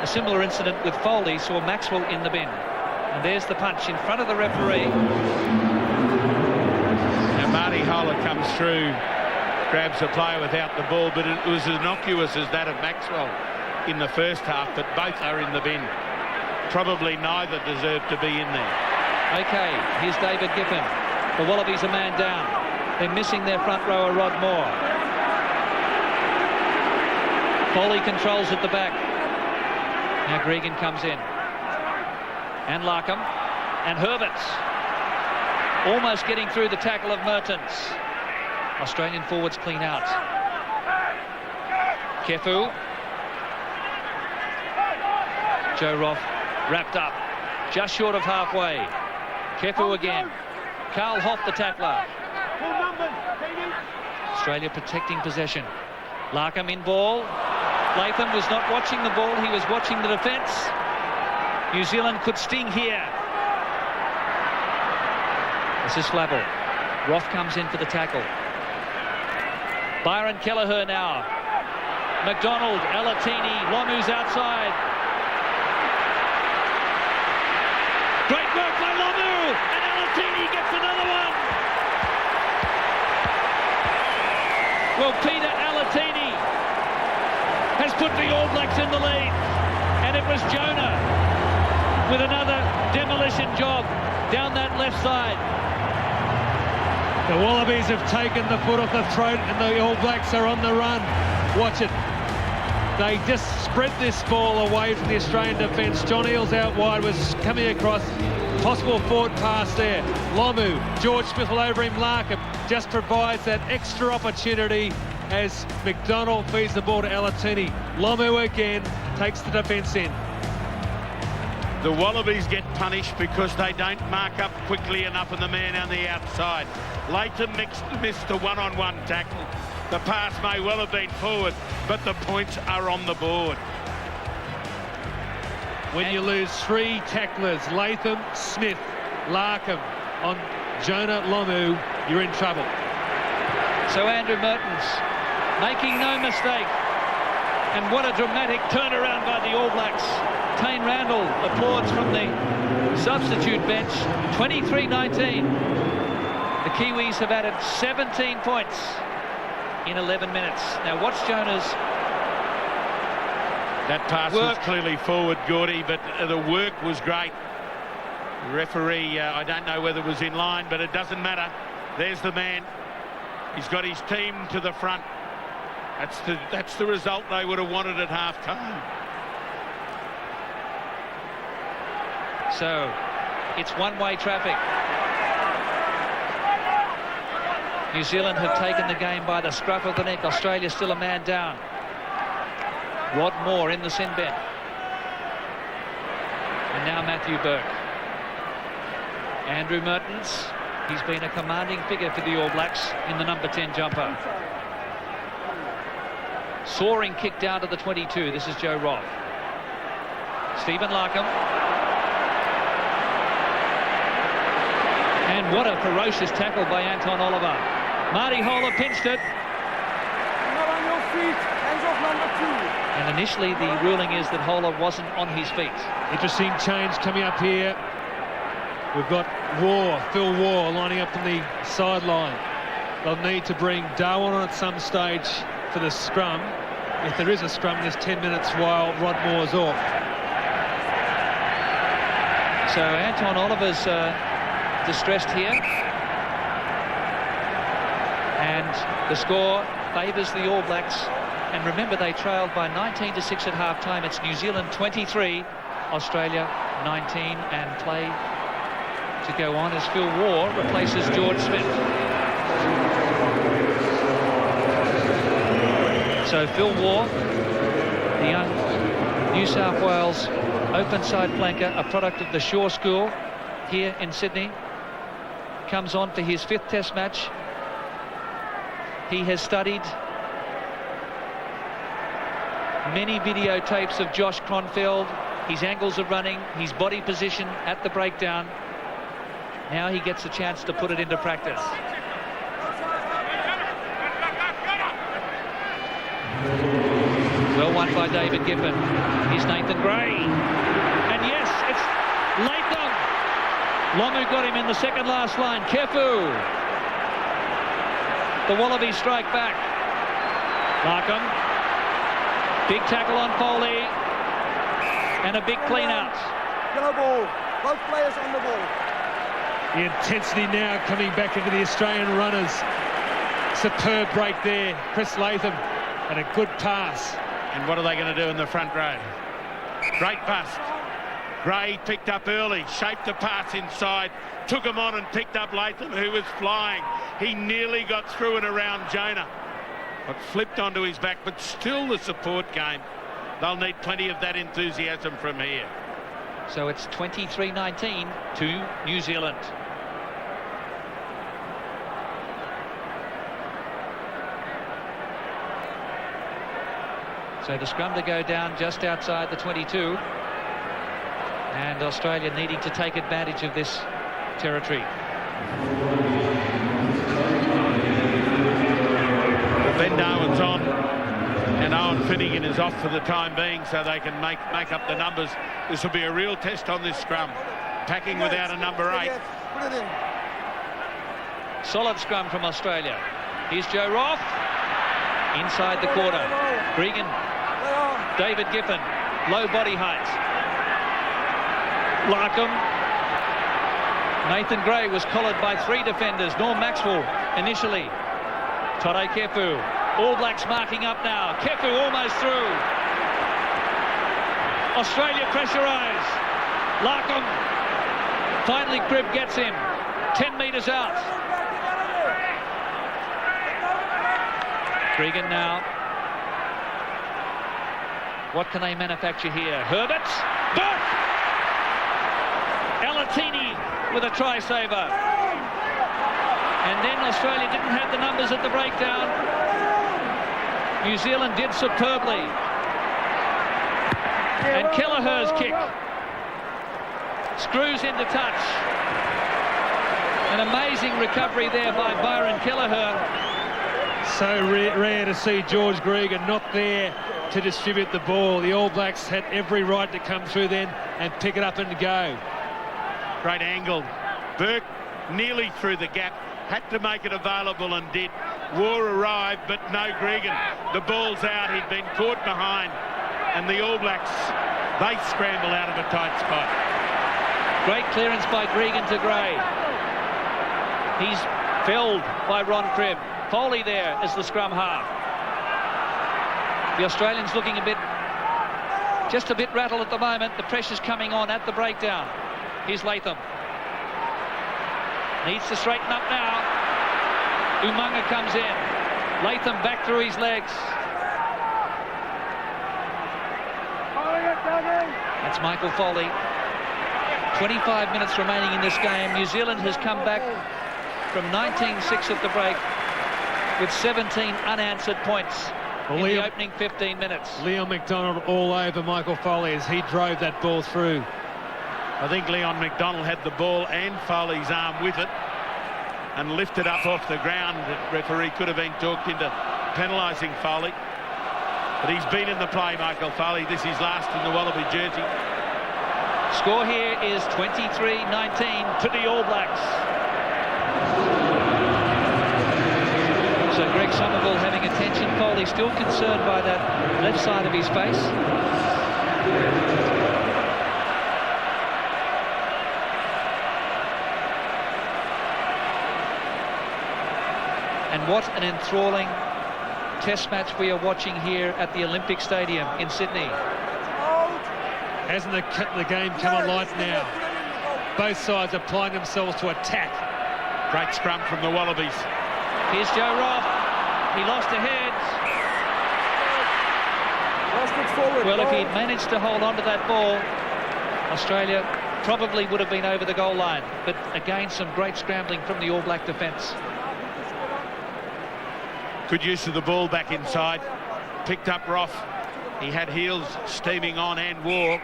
a similar incident with Foley saw Maxwell in the bin. And there's the punch in front of the referee. Now Marty Holler comes through, grabs the player without the ball, but it was as innocuous as that of Maxwell in the first half, but both are in the bin. Probably neither deserve to be in there. Okay, here's David Giffen. The Wallabies a man down. They're missing their front rower, Rod Moore. Foley controls at the back. Now Gregan comes in. And Larkham. And Herberts. Almost getting through the tackle of Mertens. Australian forwards clean out. Kefu. Joe Roth wrapped up. Just short of halfway. Kefu again. Carl Hoff the tackler. Australia protecting possession. Larkham in ball. Latham was not watching the ball, he was watching the defence. New Zealand could sting here. This is Flavel. Roth comes in for the tackle. Byron Kelleher now. McDonald, Alatini, Lomu's outside. Great work by Lomu, and Alatini gets another one. Well, Peter Alatini has put the All Blacks in the lead, and it was Jonah with another demolition job down that left side. The Wallabies have taken the foot off the throat, and the All Blacks are on the run. Watch it. They just spread this ball away from the Australian defence. John Eales out wide was coming across, Possible forward pass there. Lomu, George Smith all over him. Larkham just provides that extra opportunity as McDonald feeds the ball to Alatini. Lomu again takes the defence in. The Wallabies get punished because they don't mark up quickly enough on the man on the outside. Latham missed the one-on-one tackle. The pass may well have been forward, but the points are on the board. When you lose 3 tacklers, Latham, Smith, Larkham on Jonah Lomu, you're in trouble. So Andrew Mertens making no mistake. And what a dramatic turnaround by the All Blacks. Tane Randall applauds from the substitute bench. 23-19. The Kiwis have added 17 points in 11 minutes. Now watch Jonah's That pass was clearly forward, Gordy, but the work was great. The referee, I don't know whether it was in line, but it doesn't matter. There's the man. He's got his team to the front. That's the result they would have wanted at half-time. So it's one-way traffic. New Zealand have taken the game by the scruff of the neck. Australia still a man down. Rod Moore in the sin bin. And now Matthew Burke. Andrew Mertens. He's been a commanding figure for the All Blacks in the number 10 jumper. Soaring kick down to the 22. This is Joe Roth. Stephen Larkham. And what a ferocious tackle by Anton Oliver. Marty Holer pinched it. Not on your feet. Hands off number 2. And initially the ruling is that Holer wasn't on his feet. Interesting change coming up here. We've got Phil Waugh lining up from the sideline. They'll need to bring Darwin on at some stage for the scrum. If there is a scrum, there's 10 minutes while Rod Moore's off. So Anton Oliver's distressed here. And the score favours the All Blacks. And remember, they trailed by 19-6 at half-time. It's New Zealand 23, Australia 19, and play to go on as Phil Waugh replaces George Smith. So Phil Waugh, the young New South Wales open side flanker, a product of the Shaw School here in Sydney, comes on for his 5th Test match. He has studied many videotapes of Josh Kronfeld, his angles of running, his body position at the breakdown. Now he gets a chance to put it into practice. Well won by David Giffen. Here's Nathan Gray. And yes, it's Latham. Lomu got him in the second last line. Kefu. The Wallabies strike back. Larkham. Big tackle on Foley. And a big clean out. Yellow ball. Both players on the ball. The intensity now coming back into the Australian runners. Superb break there. Chris Latham. And a good pass. And what are they going to do in the front row? Great bust. Gray picked up early, shaped the pass inside, took him on and picked up Latham, who was flying. He nearly got through and around Jonah, but flipped onto his back. But still the support game. They'll need plenty of that enthusiasm from here. So it's 23-19 to New Zealand. So the scrum to go down just outside the 22. And Australia needing to take advantage of this territory. Ben Darwin's on and Owen Finnegan is off for the time being, so they can make up the numbers. This will be a real test on this scrum. Packing without a number 8. Solid scrum from Australia. Here's Joe Roth. Inside the quarter. Gregan. David Giffen. Low body height. Larkham. Nathan Gray was collared by 3 defenders. Norm Maxwell initially. Tode Kefu. All Blacks marking up now. Kefu almost through. Australia pressurise. Larkham. Finally, Cribb gets him. 10 metres out. Gregan now. What can they manufacture here? Herbert. Burke! Alatini with a try saver. And then Australia didn't have the numbers at the breakdown. New Zealand did superbly. And Kelleher's kick screws into touch. An amazing recovery there by Byron Kelleher. So rare to see George Gregan not there to distribute the ball. The All Blacks had every right to come through then and pick it up and go. Great angle. Burke nearly through the gap. Had to make it available and did. War arrived, but no Gregan. The ball's out. He'd been caught behind. And the All Blacks, they scramble out of a tight spot. Great clearance by Gregan to Gray. He's felled by Ron Cribb. Foley there as the scrum half. The Australians looking just a bit rattled at the moment. The pressure's coming on at the breakdown. Here's Latham. Needs to straighten up now. Umaga comes in. Latham back through his legs. That's Michael Foley. 25 minutes remaining in this game. New Zealand has come back from 19-6 at the break with 17 unanswered points in the opening 15 minutes. Leon McDonald all over Michael Foley as he drove that ball through. I think Leon McDonald had the ball and Foley's arm with it and lifted up off the ground. The referee could have been talked into penalising Foley. But he's been in the play, Michael Foley. This is last in the Wallaby jersey. Score here is 23-19 to the All Blacks. So Greg Somerville having attention. Foley still concerned by that left side of his face. And what an enthralling test match we are watching here at the Olympic Stadium in Sydney. Hasn't the game come alive now? Both sides applying themselves to attack. Great scrum from the Wallabies. Here's Joe Roth. He lost a head. Well, if he'd managed to hold on to that ball, Australia probably would have been over the goal line. But again, some great scrambling from the All Black defence. Good use of the ball back inside. Picked up Roth. He had Eales steaming on and War.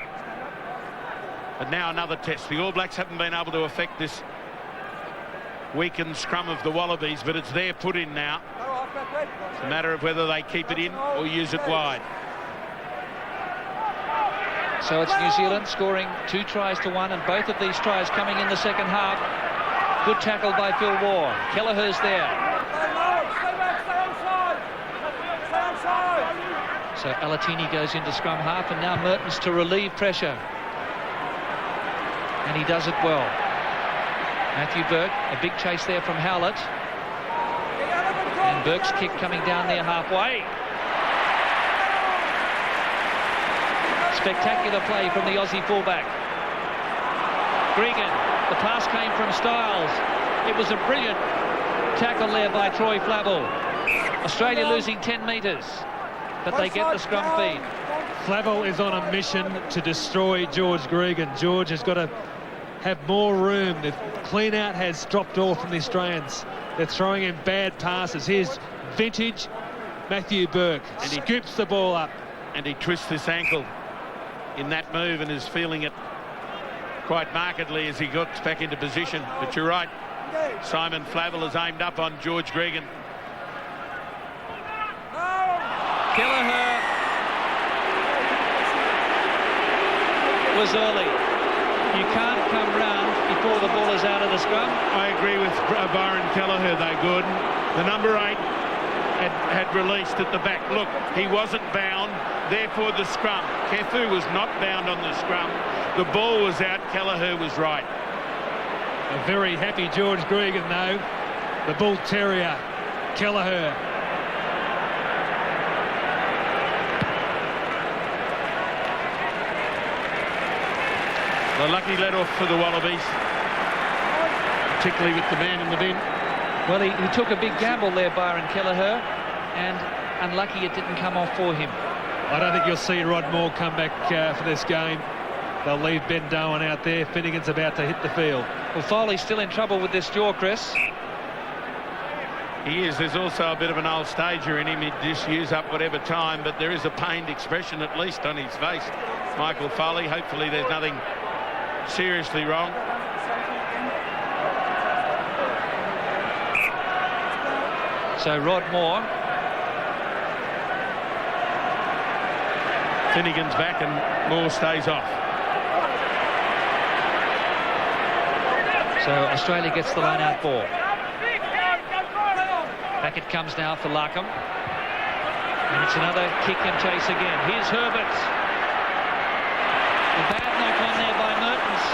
But now another test. The All Blacks haven't been able to affect this weakened scrum of the Wallabies, but it's their put in now. It's a matter of whether they keep it in or use it wide. So it's New Zealand scoring 2 tries to 1, and both of these tries coming in the second half. Good tackle by Phil War. Kelleher's there. So Alatini goes into scrum half, and now Mertens to relieve pressure. And he does it well. Matthew Burke, a big chase there from Howlett. And Burke's kick coming down there halfway. Spectacular play from the Aussie fullback. Gregan, the pass came from Styles. It was a brilliant tackle there by Troy Flavel. Australia losing 10 metres, but they get the scrum feed. Flavel is on a mission to destroy George Gregan. George has got to have more room. The clean out has dropped off from the Australians. They're throwing in bad passes. Here's vintage Matthew Burke. And he scoops the ball up. And he twists this ankle in that move and is feeling it quite markedly as he gets back into position. But you're right, Simon Flavel has aimed up on George Gregan. Kelleher was early. You can't come round before the ball is out of the scrum. I agree with Byron Kelleher, though, Gordon. The number 8 had released at the back. Look, he wasn't bound, therefore the scrum. Kefu was not bound on the scrum. The ball was out, Kelleher was right. A very happy George Gregan, though. The Bull Terrier, Kelleher. The lucky let-off for the Wallabies. particularly with the man in the bin. Well, he took a big gamble there, Byron Kelleher, and unlucky it didn't come off for him. I don't think you'll see Rod Moore come back for this game. They'll leave Ben Darwin out there. Finnegan's about to hit the field. Well, Foley's still in trouble with this jaw, Chris. He is. There's also a bit of an old stager in him. He'd just use up whatever time, but there is a pained expression at least on his face. Michael Foley, hopefully there's nothing seriously wrong. So Rod Moore. Finnegan's back and Moore stays off. So Australia gets the line-out ball. Back it comes now for Larkham. And it's another kick and chase again. Here's Herbert. A bad knock on there by Mertens.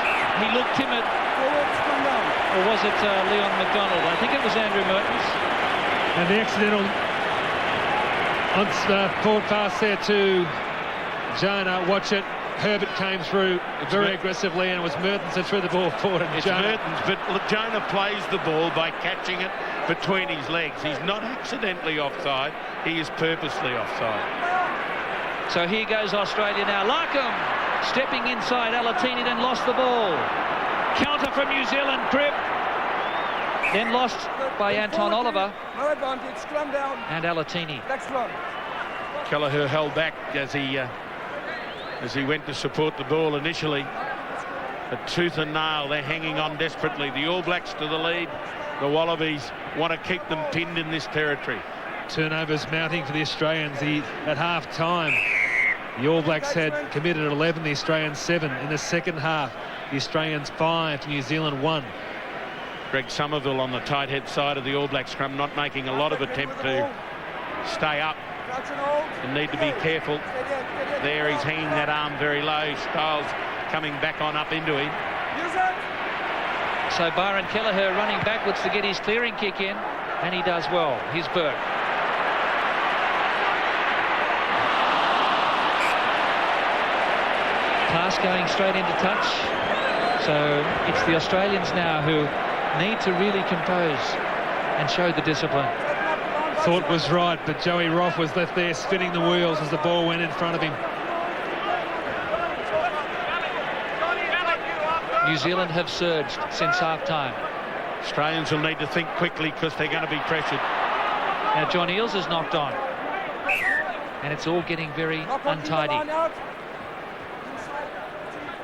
He looked timid. Or was it Leon McDonald? I think it was Andrew Mertens. And the accidental forward pass there to Jonah. Watch it. Herbert came through very aggressively, and it was Mertens that threw the ball forward. And it's Jonah. Mertens, but Jonah plays the ball by catching it between his legs. He's not accidentally offside. He is purposely offside. So here goes Australia now. Larkham stepping inside. Alatini then lost the ball. Counter from New Zealand. Cribb. Then lost by Anton Oliver. No advantage. Scrum down. And Alatini. Next one. Kelleher held back as he went to support the ball initially. But tooth and nail, they're hanging on desperately. The All Blacks to the lead. The Wallabies want to keep them pinned in this territory. Turnovers mounting for the Australians. At half-time, the All Blacks had committed 11, the Australians 7. In the second half, the Australians 5, New Zealand 1. Greg Somerville on the tight head side of the All Black scrum, not making a lot of attempt to stay up. And need to be careful. There he's hanging that arm very low. Styles coming back on up into him. So Byron Kelleher running backwards to get his clearing kick in, and he does well. Here's Burke. Pass going straight into touch. So it's the Australians now who need to really compose and show the discipline. Thought was right, but Joey Roth was left there spinning the wheels as the ball went in front of him. New Zealand have surged since half-time. Australians will need to think quickly because they're going to be pressured. Now John Eales is knocked on. And it's all getting very untidy.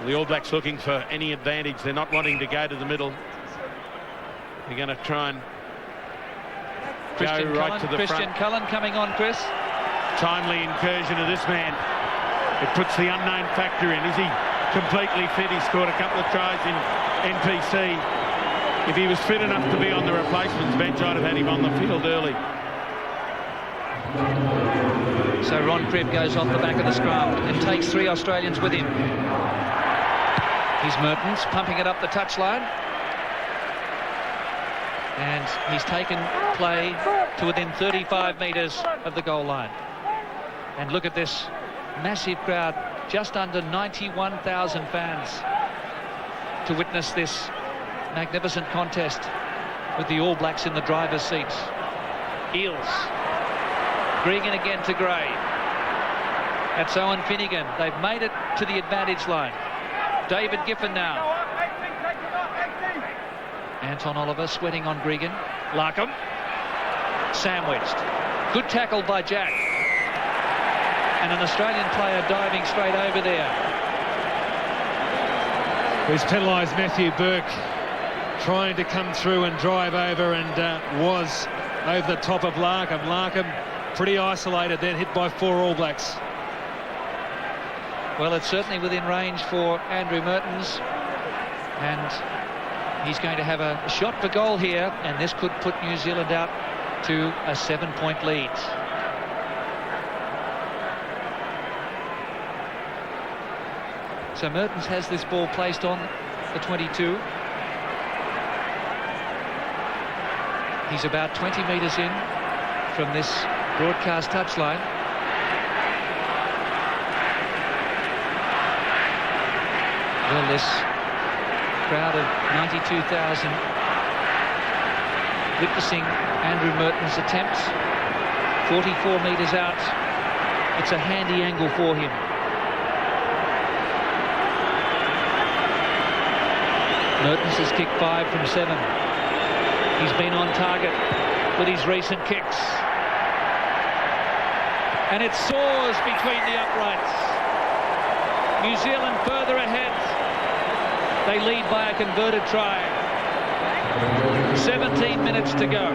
The All Blacks looking for any advantage. They're not wanting to go to the middle. They're going to try and Christian go right Cullen, to the Christian front. Cullen coming on, Chris. Timely incursion of this man. It puts the unknown factor in. Is he completely fit? He scored a couple of tries in NPC. If he was fit enough to be on the replacements bench, I'd have had him on the field early. So Ron Cribb goes off the back of the scrum and takes 3 Australians with him. Here's Mertens pumping it up the touchline. And he's taken play to within 35 metres of the goal line. And look at this massive crowd, just under 91,000 fans to witness this magnificent contest with the All Blacks in the driver's seats. Eales. Gregan again to Gray. That's Owen Finnegan. They've made it to the advantage line. David Giffen now. Anton Oliver sweating on Gregan. Larkham. Sandwiched. Good tackle by Jack. And an Australian player diving straight over there. He's penalised Matthew Burke, trying to come through and drive over, and was over the top of Larkham. Larkham pretty isolated, then hit by 4 All Blacks. Well, it's certainly within range for Andrew Mertens, and he's going to have a shot for goal here, and this could put New Zealand out to a 7-point lead. So Mertens has this ball placed on the 22. He's about 20 metres in from this broadcast touchline. Well, this crowd of 92,000 witnessing Andrew Merton's attempt. 44 metres out. It's a handy angle for him. Mertens has kicked 5 from 7. He's been on target with his recent kicks. And it soars between the uprights. New Zealand further ahead. They lead by a converted try. 17 minutes to go.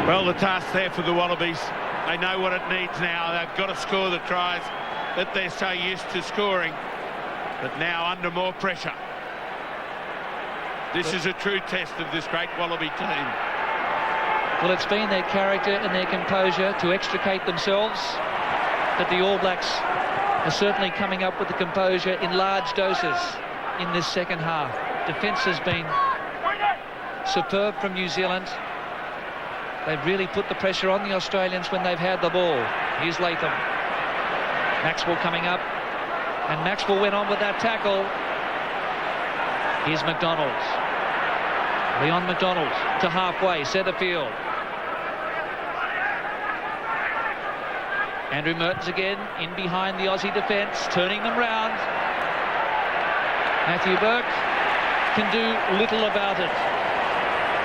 Well, the task there for the Wallabies. They know what it needs now. They've got to score the tries that they're so used to scoring. But now under more pressure. This is a true test of this great Wallaby team. Well, it's been their character and their composure to extricate themselves. But the All Blacks are certainly coming up with the composure in large doses in this second half. Defence has been superb from New Zealand. They've really put the pressure on the Australians when they've had the ball. Here's Latham. Maxwell coming up. And Maxwell went on with that tackle. Here's McDonald. Leon McDonald to halfway, centre field. Andrew Mertens again, in behind the Aussie defence, turning them round. Matthew Burke can do little about it.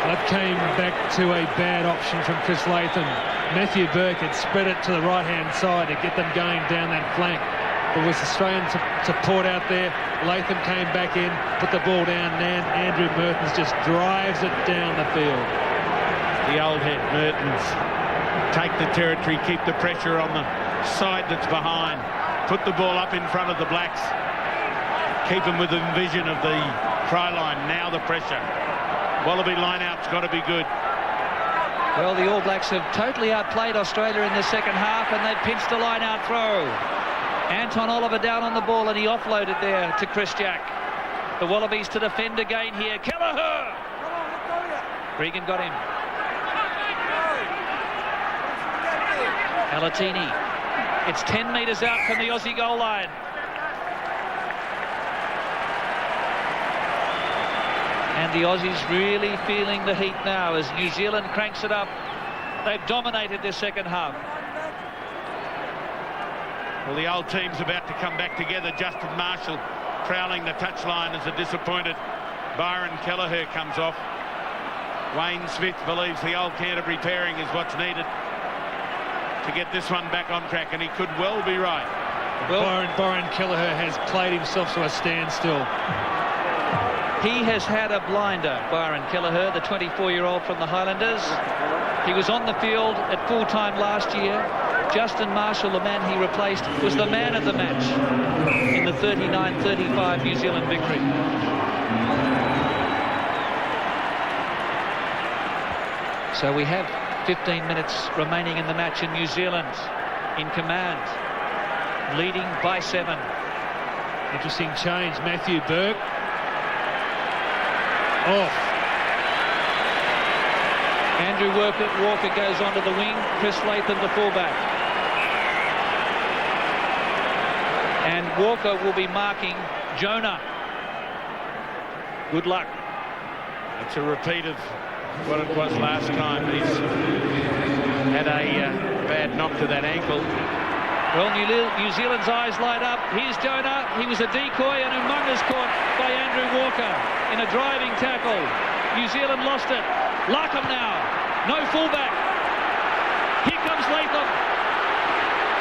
That came back to a bad option from Chris Latham. Matthew Burke had spread it to the right-hand side to get them going down that flank. There was Australian support out there. Latham came back in, put the ball down, and Andrew Mertens just drives it down the field. The old head, Mertens. Take the territory, keep the pressure on the side that's behind. Put the ball up in front of the Blacks. Keep them within vision of the try line. Now the pressure. Wallaby line-out's got to be good. Well, the All Blacks have totally outplayed Australia in the second half, and they've pinched a line-out throw. Anton Oliver down on the ball, and he offloaded there to Chris Jack. The Wallabies to defend again here. Kelleher! Regan got him. Alatini. It's 10 metres out from the Aussie goal line. And the Aussies really feeling the heat now as New Zealand cranks it up. They've dominated this second half. Well, the old team's about to come back together. Justin Marshall prowling the touchline as a disappointed Byron Kelleher comes off. Wayne Smith believes the old Canterbury pairing is what's needed to get this one back on track, and he could well be right. Well, Byron Kelleher has played himself to a standstill. He has had a blinder, Byron Kelleher, the 24-year-old from the Highlanders. He was on the field at full time last year. Justin Marshall, the man he replaced, was the man of the match in the 39-35 New Zealand victory. So we have 15 minutes remaining in the match, and New Zealand in command, leading by 7. Interesting change. Matthew Burke off. Andrew Walker goes onto the wing. Chris Latham, the fullback. And Walker will be marking Jonah. Good luck. It's a repeat of what it was last time. He's had a bad knock to that ankle. Well, New Zealand's eyes light up. Here's Jonah. He was a decoy, and Umunga's caught by Andrew Walker in a driving tackle. New Zealand lost it. Larkham now. No fullback. Here comes Latham.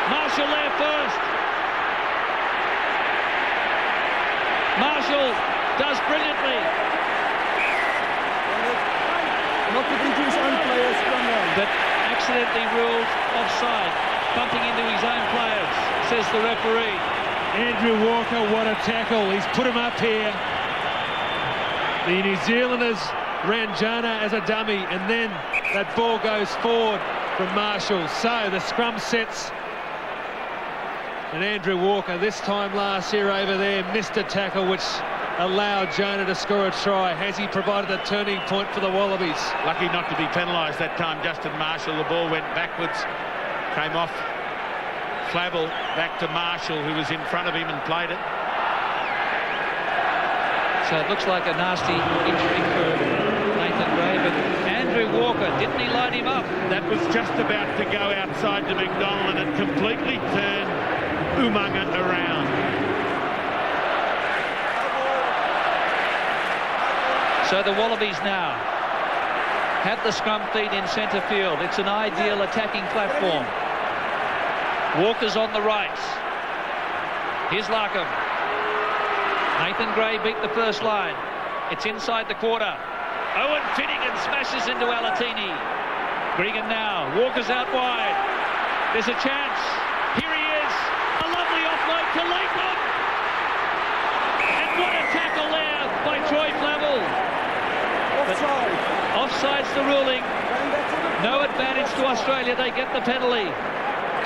Marshall there first. Marshall does brilliantly. Not to into his own players. But accidentally ruled offside. Bumping into his own players, says the referee. Andrew Walker, what a tackle. He's put him up here. The New Zealanders ran Jonah as a dummy, and then that ball goes forward from Marshall. So the scrum sets, and Andrew Walker, this time last year over there, missed a tackle which allowed Jonah to score a try. Has he provided a turning point for the Wallabies? Lucky not to be penalised that time, Justin Marshall. The ball went backwards, came off Flavel back to Marshall, who was in front of him and played it. So it looks like a nasty injury for Nathan Gray, but Andrew Walker, didn't he light him up? That was just about to go outside to McDonald, and it completely turned Umaga around. So the Wallabies now have the scrum feed in centre field. It's an ideal attacking platform. Walker's on the right. Here's Larkham. Nathan Gray beat the first line. It's inside the quarter. Owen Finnegan smashes into Alatini. Gregan now. Walker's out wide. There's a chance. Here he is. A lovely offload to Latham. And what a tackle there by Troy Flavel. Offside. Offside's the ruling. No advantage to Australia. They get the penalty.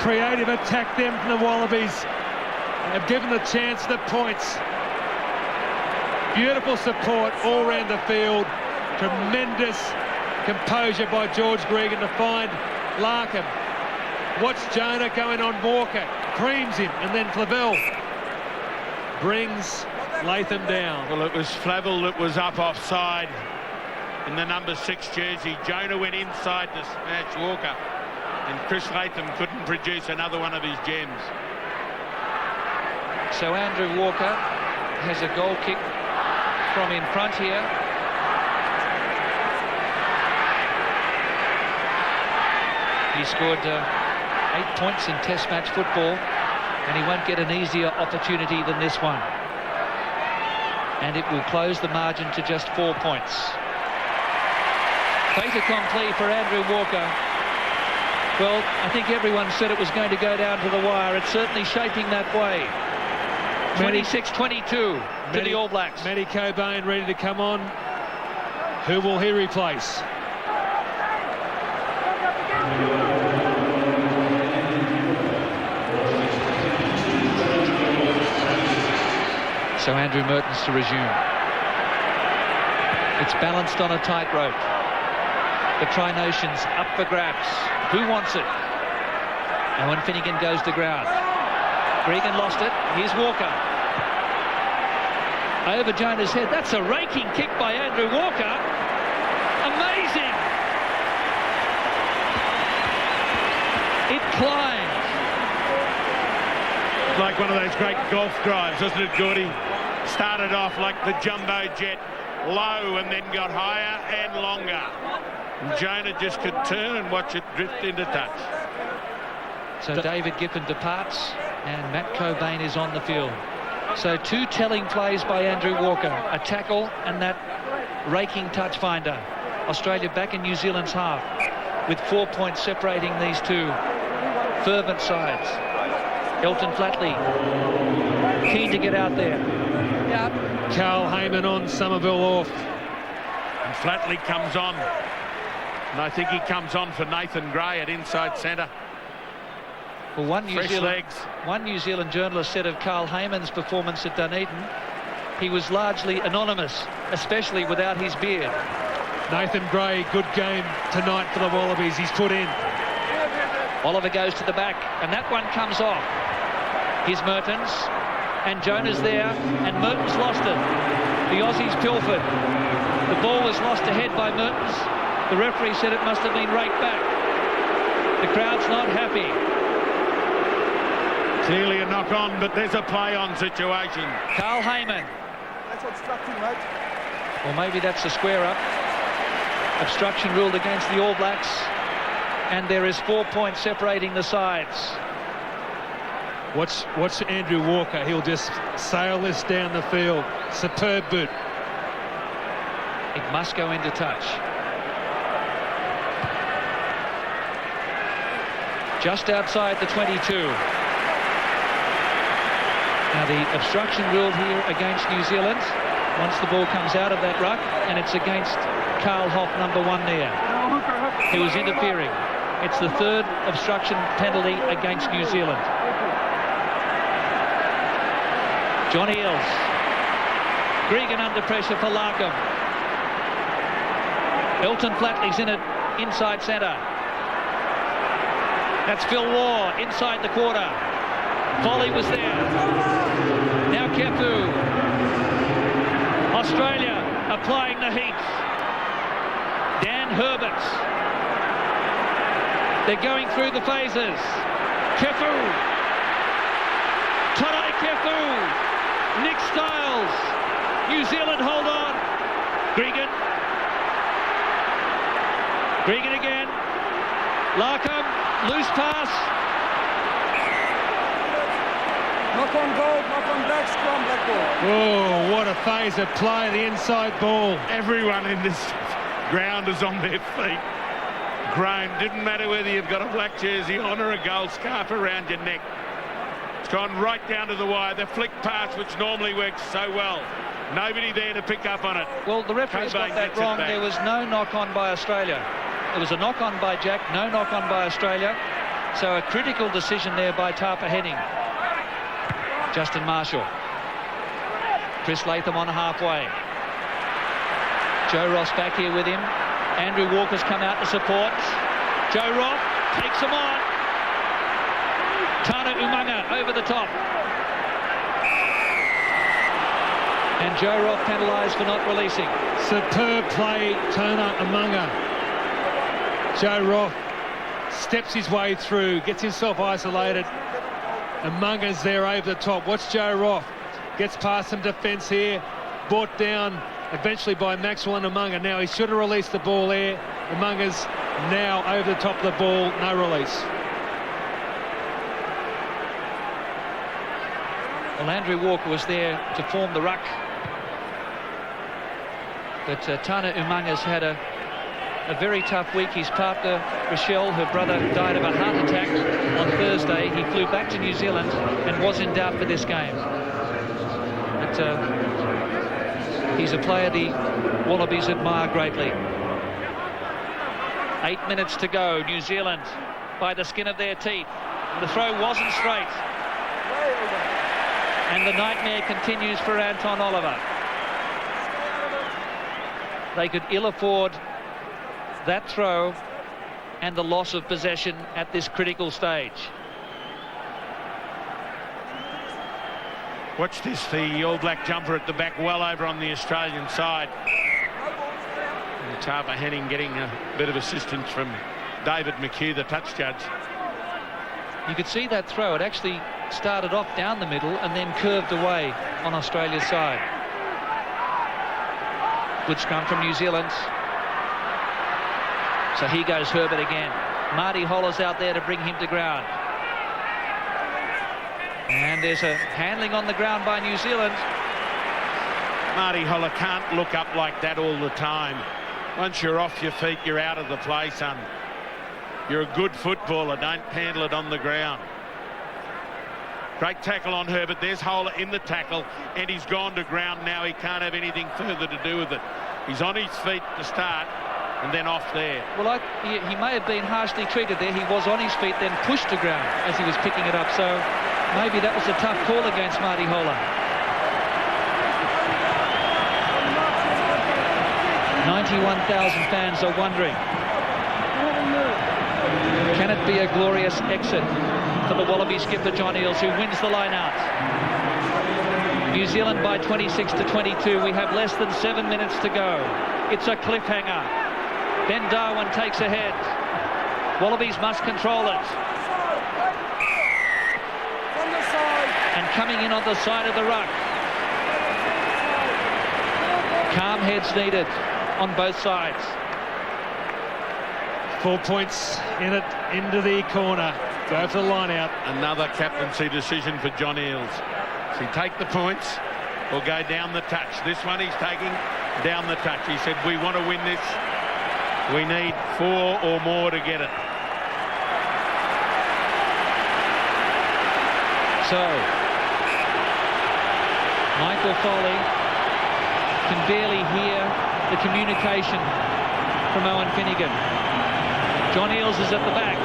Creative attack them from the Wallabies. Have given the chance the points. Beautiful support all around the field. Tremendous composure by George Gregan to find Larkham. Watch Jonah going on Walker. Creams him, and then Flavel brings Latham down. Well, it was Flavel that was up offside in the number 6 jersey. Jonah went inside to smash Walker, and Chris Latham couldn't produce another one of his gems. So Andrew Walker has a goal kick from in front here. He scored 8 points in Test match football, and he won't get an easier opportunity than this one. And it will close the margin to just 4 points. Fait accompli for Andrew Walker. Well, I think everyone said it was going to go down to the wire. It's certainly shaping that way. 26-22 to the All Blacks. Matty Cobain ready to come on. Who will he replace? So Andrew Mertens to resume. It's balanced on a tightrope. The Tri-Nations up for grabs. Who wants it? Owen Finnegan goes to ground. Gregan lost it. Here's Walker. Over Jonah's head. That's a raking kick by Andrew Walker. Amazing. It climbed. Like one of those great golf drives, isn't it, Gordy? Started off like the jumbo jet, low, and then got higher and longer. And Jonah just could turn and watch it drift into touch. So David Giffen departs, and Matt Cobain is on the field. So 2 telling plays by Andrew Walker, a tackle and that raking touch finder. Australia back in New Zealand's half, with 4 points separating these two fervent sides. Elton Flatley, keen to get out there. Yep. Carl Heyman on, Somerville off. And Flatley comes on. And I think he comes on for Nathan Gray at inside centre. Well, one New Zealand journalist said of Carl Heyman's performance at Dunedin, he was largely anonymous, especially without his beard. Nathan Gray, good game tonight for the Wallabies. He's put in. Oliver goes to the back, and that one comes off. Here's Mertens, and Jonah's there, and Mertens lost it. The Aussies pilfered. The ball was lost ahead by Mertens. The referee said it must have been raked back. The crowd's not happy. Clearly a knock-on, but there's a play-on situation. Carl Heyman. That's obstructing, mate. Well, maybe that's a square-up. Obstruction ruled against the All Blacks, and there is 4 points separating the sides. Watch Andrew Walker. He'll just sail this down the field. Superb boot. It must go into touch. Just outside the 22. Now the obstruction ruled here against New Zealand once the ball comes out of that ruck, and it's against Carl Hoff, number 1 there, who was interfering. It's the 3rd obstruction penalty against New Zealand. John Eales. Gregan under pressure for Larkham. Elton Flatley's in it inside centre. That's Phil Waugh inside the quarter. Foley was there. Now Kepu. Australia applying the heat. Dan Herbert. They're going through the phases. Kefu. Todai Kefu. Nick Stiles. New Zealand hold on. Gregan. Gregan again. Larkham. Loose pass. Knock on goal, knock on back, scrum, black ball. Oh, what a phase of play, the inside ball. Everyone in this ground is on their feet. Graham, didn't matter whether you've got a black jersey on or a gold scarf around your neck. It's gone right down to the wire. The flick pass, which normally works so well. Nobody there to pick up on it. Well, the referee's got Cobain that gets it wrong. back. There was no knock-on by Australia. There was a knock-on by Jack, no knock-on by Australia. So a critical decision there by Tapa Henning. Justin Marshall. Chris Latham on halfway. Joe Ross back here with him. Andrew Walker's come out to support. Joe Ross takes him on. Tana Umaga over the top. And Joe Roth penalised for not releasing. Superb play, Tana Umaga. Joe Roth steps his way through, gets himself isolated. Umanga's there over the top. Watch Joe Roth. Gets past some defence here. Brought down eventually by Maxwell and Umaga. Now he should have released the ball there. Umanga's now over the top of the ball. No release. Well, Andrew Walker was there to form the ruck. But Tana Umanga's had a very tough week. His partner, Rochelle, her brother, died of a heart attack on Thursday. He flew back to New Zealand and was in doubt for this game. But he's a player the Wallabies admire greatly. 8 minutes to go. New Zealand by the skin of their teeth. The throw wasn't straight. And the nightmare continues for Anton Oliver. They could ill afford that throw and the loss of possession at this critical stage. Watch this, the All Black jumper at the back, well over on the Australian side. And Tapa Henning getting a bit of assistance from David McHugh, the touch judge. You could see that throw. It actually started off down the middle and then curved away on Australia's side. Good scrum from New Zealand. So here goes Herbert again. Marty Holler's out there to bring him to ground. And there's a handling on the ground by New Zealand. Marty Holler can't look up like that all the time. Once you're off your feet, you're out of the play, son. You're a good footballer. Don't handle it on the ground. Great tackle on Herbert. There's Holler in the tackle, and he's gone to ground now. He can't have anything further to do with it. He's on his feet to start, and then off there. Well, he may have been harshly treated there. He was on his feet, then pushed to ground as he was picking it up. So maybe that was a tough call against Marty Holler. 91,000 fans are wondering, can it be a glorious exit for the Wallaby skipper John Eales, who wins the line out? New Zealand by 26-22. We have less than 7 minutes to go. It's a cliffhanger. Ben Darwin takes ahead. Wallabies must control it. And coming in on the side of the ruck. Calm heads needed on both sides. 4 points in it, into the corner. Go for the line out. Another captaincy decision for John Eales. Does he take the points or go down the touch? This one he's taking down the touch. He said, we want to win this. We need 4 or more to get it. So, Michael Foley can barely hear the communication from Owen Finnegan. John Eales is at the back.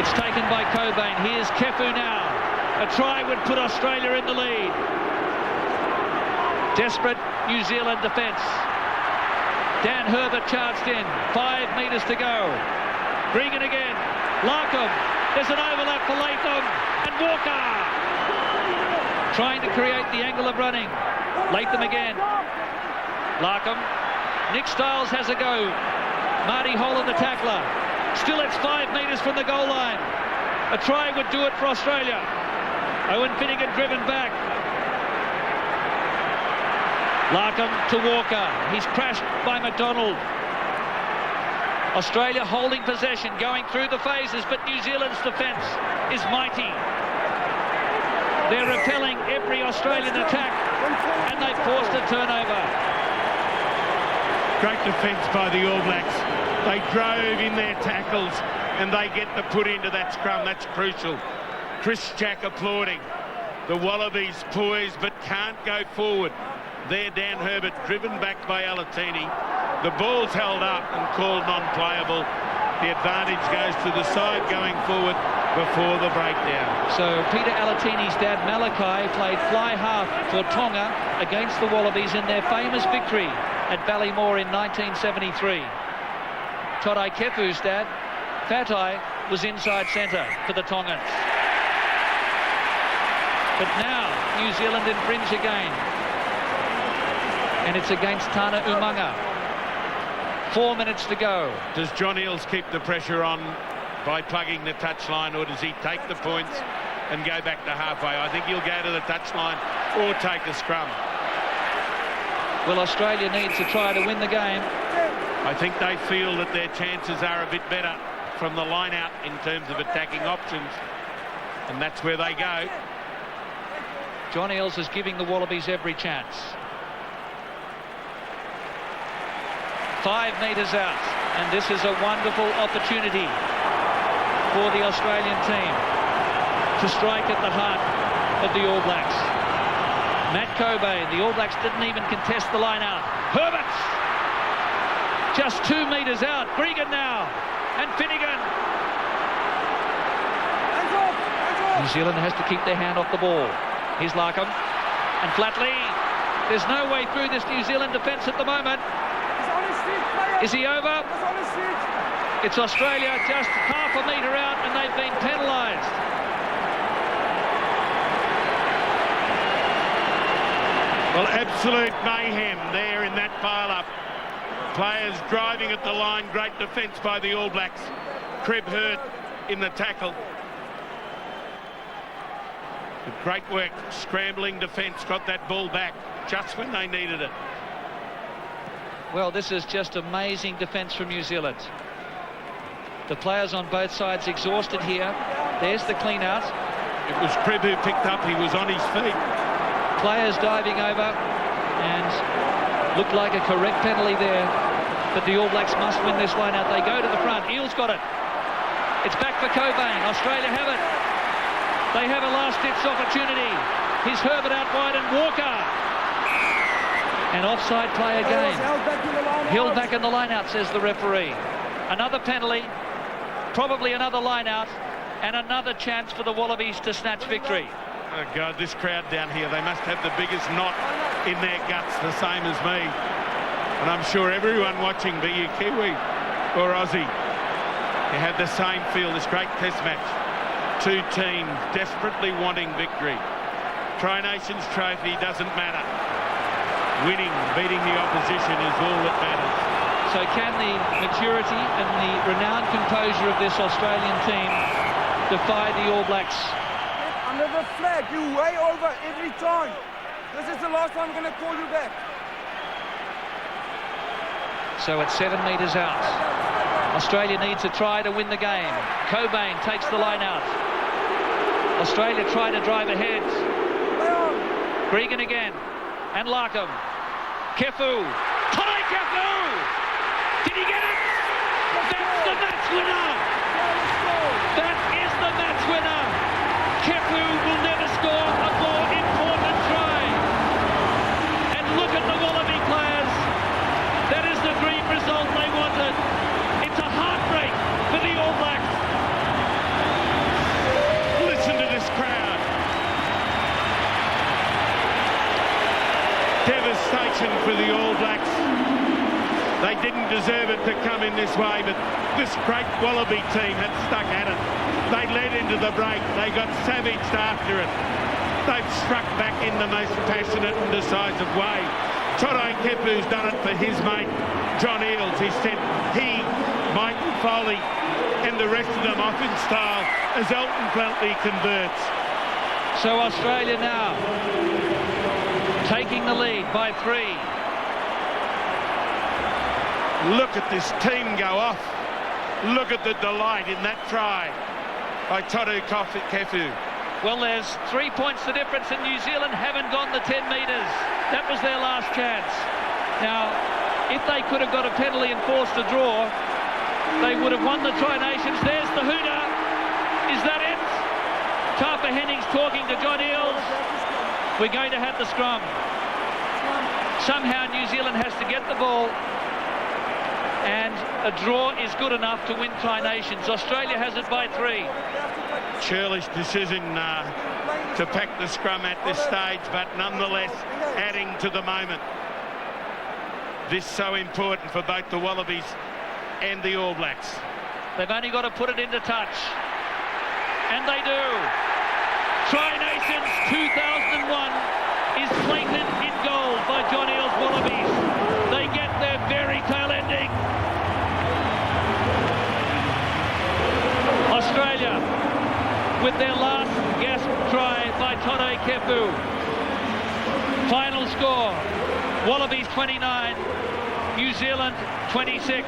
It's taken by Cobain. Here's Kefu now. A try would put Australia in the lead. Desperate New Zealand defence. Dan Herbert charged in. 5 metres to go. Gregan again. Larkham. There's an overlap for Latham. And Walker. Trying to create the angle of running. Latham again. Larkham. Nick Stiles has a go. Marty Holland, the tackler. Still it's 5 metres from the goal line. A try would do it for Australia. Owen Finnegan driven back. Larkham to Walker. He's crashed by McDonald. Australia holding possession, going through the phases, but New Zealand's defence is mighty. They're repelling every Australian attack, and they've forced a turnover. Great defence by the All Blacks. They drove in their tackles and they get the put into that scrum. That's crucial. Chris Jack applauding. The Wallabies poised but can't go forward. There, Dan Herbert driven back by Alatini. The ball's held up and called non-playable. The advantage goes to the side going forward before the breakdown. So Peter Alatini's dad Malachi played fly half for Tonga against the Wallabies in their famous victory at Ballymore in 1973. Todai Kefu's dad, Fatai, was inside centre for the Tongans. But now New Zealand infringe again. And it's against Tana Umaga. 4 minutes to go. Does John Eales keep the pressure on by plugging the touchline, or does he take the points and go back to halfway? I think he'll go to the touchline or take a scrum. Well, Australia needs to try to win the game. I think they feel that their chances are a bit better from the line out in terms of attacking options, and that's where they go. John Eales is giving the Wallabies every chance. 5 metres out, and this is a wonderful opportunity for the Australian team to strike at the heart of the All Blacks. Matt Cobain, the All Blacks didn't even contest the line out. Herbert! Just 2 metres out. Gregan now, and Finnegan. New Zealand has to keep their hand off the ball. Here's Larkham, and Flatley. There's no way through this New Zealand defence at the moment. Is he over? It's Australia just half a metre out, and they've been penalised. Well, absolute mayhem there in that pile-up. Players driving at the line. Great defence by the All Blacks. Crib hurt in the tackle. But great work, scrambling defence, got that ball back just when they needed it. Well, this is just amazing defence from New Zealand. The players on both sides exhausted here. There's the clean out. It was Crib who picked up. He was on his feet. Players diving over, and looked like a correct penalty there. But the All Blacks must win this line out. They go to the front. Eales got it. It's back for Cobain. Australia have it. They have a last-ditch opportunity. Here's Herbert out wide, and Walker. An offside play again. Held back in the line-out, says the referee. Another penalty, probably another line-out, and another chance for the Wallabies to snatch victory. Oh, God, this crowd down here, they must have the biggest knot in their guts, the same as me. And I'm sure everyone watching, be you Kiwi or Aussie, you have the same feel. This great test match. Two teams desperately wanting victory. Tri-Nations trophy doesn't matter. Winning, beating the opposition is all that matters. So can the maturity and the renowned composure of this Australian team defy the All Blacks? Under the flag, you way over every time. This is the last time I'm going to call you back. So it's 7 metres out. Australia needs to try to win the game. Cobain takes the line out. Australia try to drive ahead. Gregan again. And Larkham. Kefu. Todai Kefu! Did he get it? That's the match winner! That is the match winner! Kefu will never score a more important try. And look at the Wallaby players. That is the dream result they wanted. It's a heartbreak for the All Blacks. Listen to this crowd. Devastation for the All Blacks. They didn't deserve it to come in this way, but this great Wallaby team had stuck at it. They led into the break. They got savaged after it. they've struck back in the most passionate and decisive way. Toto Kepu's done it for his mate, John Eales. He sent Mike Foley and the rest of them off in style as Elton Bluntly converts. So Australia now taking the lead by 3. Look at this team go off. Look at the delight in that try by Toto Kepu. Well, there's 3 points the difference, and New Zealand haven't gone the 10 metres. That was their last chance. Now, if they could have got a penalty and forced a draw, they would have won the Tri-Nations. There's the hooter. Is that it? Tapa Hennings talking to John Eales. We're going to have the scrum. Somehow New Zealand has to get the ball, and a draw is good enough to win Tri-Nations. Australia has it by 3. Churlish decision to pack the scrum at this stage, but nonetheless adding to the moment. This so important for both the Wallabies and the All Blacks. They've only got to put it into touch, and they do. Tri-Nations 2001 is plated in gold by John Eales Wallabies. They get their fairy tale ending. Australia with their last gasp try by Toto Kepu. Final score, Wallabies 29, New Zealand 26.